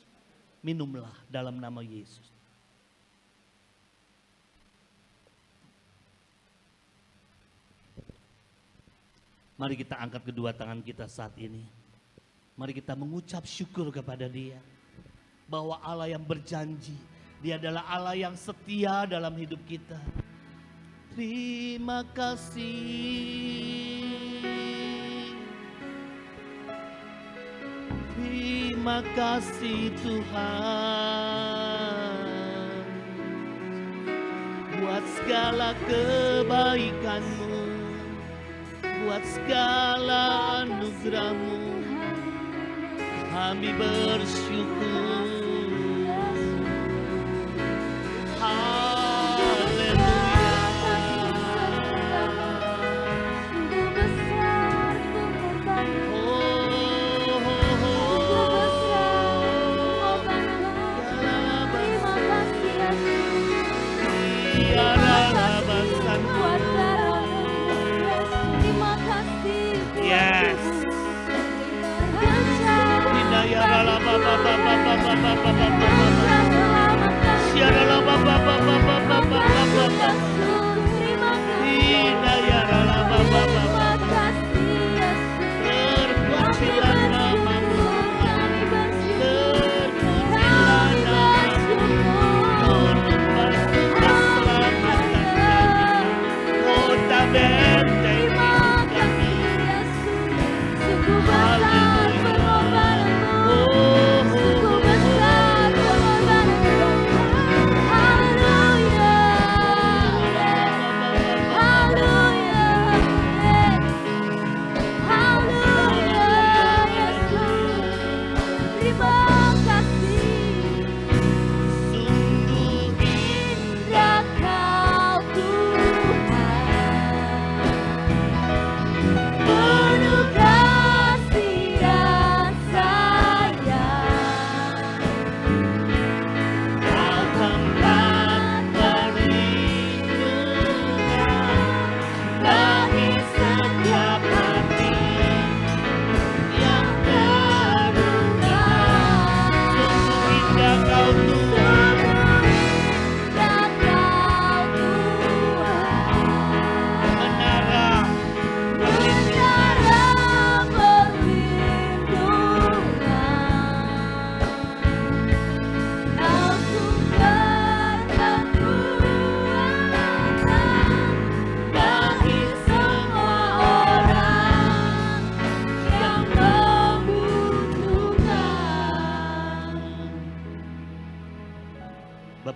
Minumlah dalam nama Yesus. Mari kita angkat kedua tangan kita saat ini. Mari kita mengucap syukur kepada Dia. Bahwa Allah yang berjanji, Dia adalah Allah yang setia dalam hidup kita. Terima kasih. Terima kasih Tuhan. Buat segala kebaikan-Mu. Buat segala anugerah-Mu, kami bersyukur.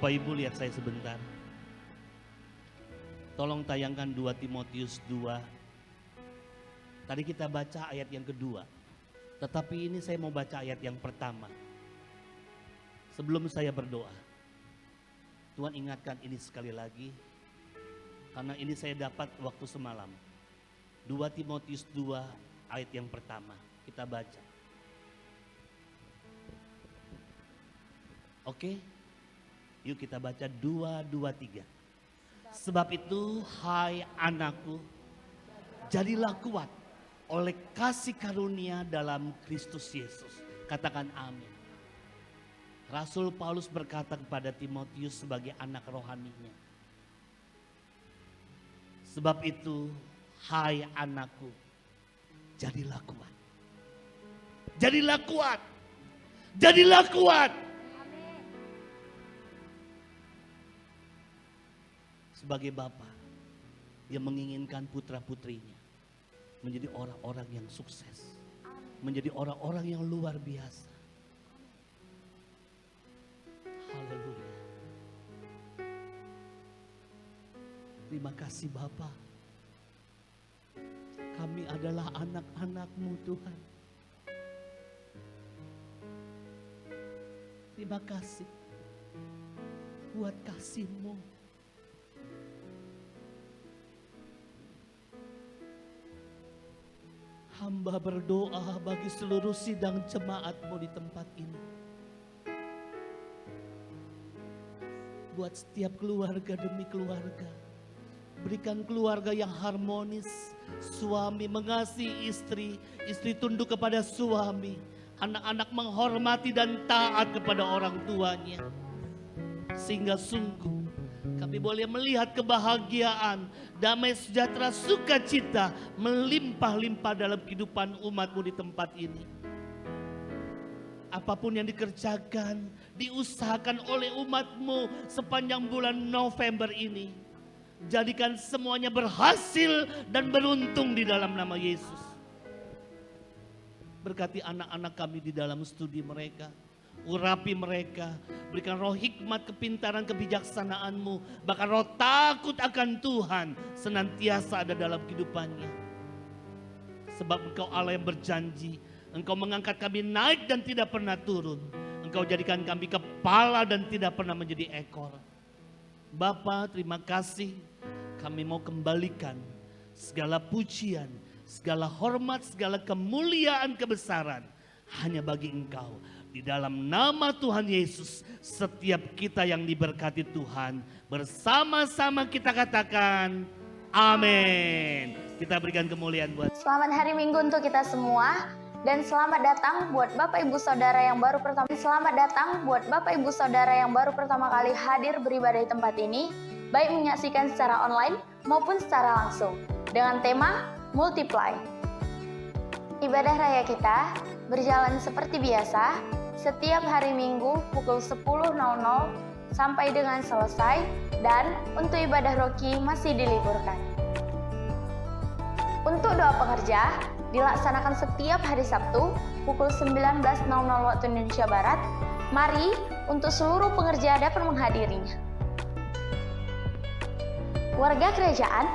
Bapak Ibu lihat saya sebentar. Tolong tayangkan 2 Timotius 2. Tadi kita baca ayat yang kedua. Tetapi ini saya mau baca ayat yang pertama. Sebelum saya berdoa. Tuhan ingatkan ini sekali lagi. Karena ini saya dapat waktu semalam. 2 Timotius 2 ayat yang pertama. Kita baca. Oke? Yuk kita baca 2, 3. Sebab itu hai anakku, jadilah kuat oleh kasih karunia dalam Kristus Yesus. Katakan amin. Rasul Paulus berkata kepada Timotius sebagai anak rohaninya. Sebab itu hai anakku, jadilah kuat. Jadilah kuat. Jadilah kuat. Sebagai Bapa yang menginginkan putra-putrinya menjadi orang-orang yang sukses, menjadi orang-orang yang luar biasa. Haleluya. Terima kasih Bapa. Kami adalah anak-anak-Mu Tuhan. Terima kasih buat kasih-Mu. Hamba berdoa bagi seluruh sidang jemaat-Mu di tempat ini. Buat setiap keluarga demi keluarga. Berikan keluarga yang harmonis. Suami mengasihi istri, istri tunduk kepada suami. Anak-anak menghormati dan taat kepada orang tuanya. Sehingga sungguh kami boleh melihat kebahagiaan, damai sejahtera, sukacita melimpah-limpah dalam kehidupan umat-Mu di tempat ini. Apapun yang dikerjakan, diusahakan oleh umat-Mu sepanjang bulan November ini, jadikan semuanya berhasil dan beruntung di dalam nama Yesus. Berkati anak-anak kami di dalam studi mereka. Urapi mereka, berikan roh hikmat, kepintaran, kebijaksanaan-Mu. Bahkan roh takut akan Tuhan senantiasa ada dalam kehidupannya. Sebab Engkau Allah yang berjanji, Engkau mengangkat kami naik dan tidak pernah turun. Engkau jadikan kami kepala dan tidak pernah menjadi ekor. Bapa, terima kasih. Kami mau kembalikan segala pujian, segala hormat, segala kemuliaan, kebesaran hanya bagi Engkau. Di dalam nama Tuhan Yesus, setiap kita yang diberkati Tuhan, bersama-sama kita katakan amin. Kita berikan kemuliaan buat. Selamat hari Minggu untuk kita semua. Dan selamat datang buat Bapak Ibu Saudara yang baru pertama. Selamat datang buat Bapak Ibu Saudara yang baru pertama kali hadir beribadah di tempat ini, baik menyaksikan secara online maupun secara langsung dengan tema Multiply. Ibadah raya kita berjalan seperti biasa setiap hari Minggu pukul 10.00 sampai dengan selesai, dan untuk ibadah Roki masih diliburkan. Untuk doa pengerja dilaksanakan setiap hari Sabtu pukul 19.00 waktu Indonesia Barat. Mari untuk seluruh pengerja dapat menghadirinya. Warga kerajaan,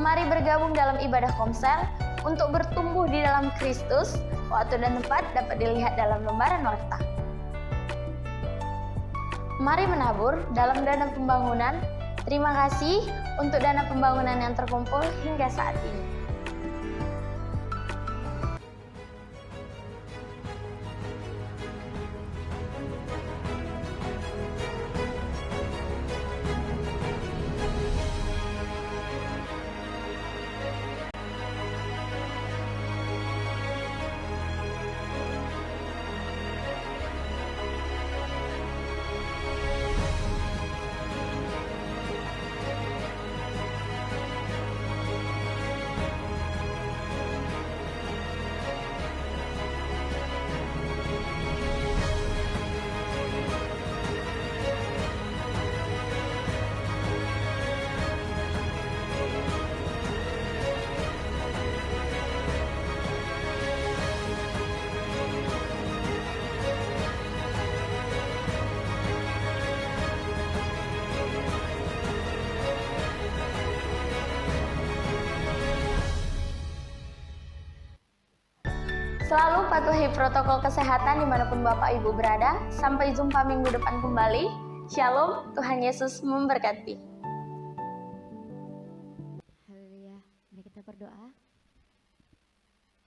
mari bergabung dalam ibadah komsel untuk bertumbuh di dalam Kristus. Waktu dan tempat dapat dilihat dalam lembaran warta. Mari menabur dalam dana pembangunan. Terima kasih untuk dana pembangunan yang terkumpul hingga saat ini. Selalu patuhi protokol kesehatan dimanapun Bapak Ibu berada. Sampai jumpa minggu depan kembali. Shalom, Tuhan Yesus memberkati. Haleluya. Mari kita berdoa.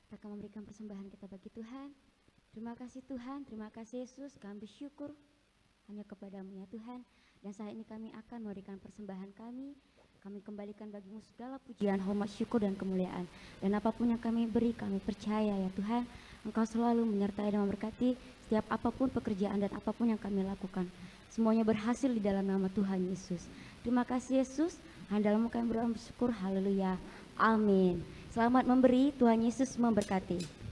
Kita akan memberikan persembahan kita bagi Tuhan. Terima kasih Tuhan, terima kasih Yesus. Kami bersyukur hanya kepadamu ya Tuhan. Dan saat ini kami akan memberikan persembahan kami. Kami kembalikan bagimu segala pujian, hormat, syukur, dan kemuliaan. Dan apapun yang kami beri, kami percaya ya Tuhan, Engkau selalu menyertai dan memberkati setiap apapun pekerjaan dan apapun yang kami lakukan. Semuanya berhasil di dalam nama Tuhan Yesus. Terima kasih Yesus, hanya dalam kami berdoa bersyukur, haleluya, amin. Selamat memberi, Tuhan Yesus memberkati.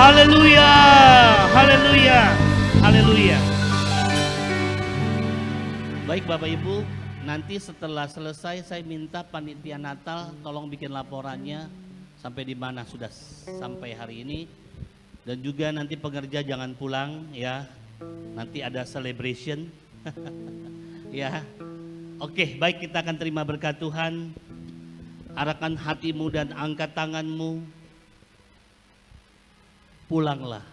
Haleluya, haleluya, haleluya. Baik Bapak Ibu, nanti setelah selesai saya minta panitia Natal tolong bikin laporannya sampai di mana sudah sampai hari ini. Dan juga nanti pengerja jangan pulang ya, nanti ada celebration. Ya, oke, baik, kita akan terima berkat Tuhan. Arahkan hatimu dan angkat tanganmu. Pulanglah.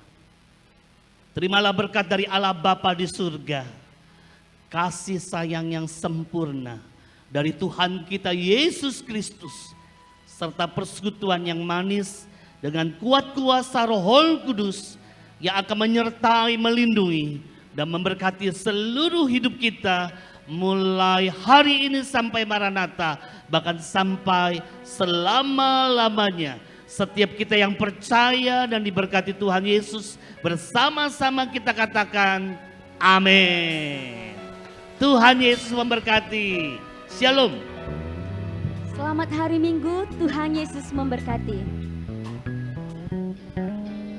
Terimalah berkat dari Allah Bapa di surga. Kasih sayang yang sempurna dari Tuhan kita Yesus Kristus. Serta persekutuan yang manis dengan kuat kuasa Roh Kudus yang akan menyertai, melindungi, dan memberkati seluruh hidup kita mulai hari ini sampai Maranatha, bahkan sampai selama-lamanya. Setiap kita yang percaya dan diberkati Tuhan Yesus, bersama-sama kita katakan amin. Tuhan Yesus memberkati. Shalom. Selamat hari Minggu, Tuhan Yesus memberkati.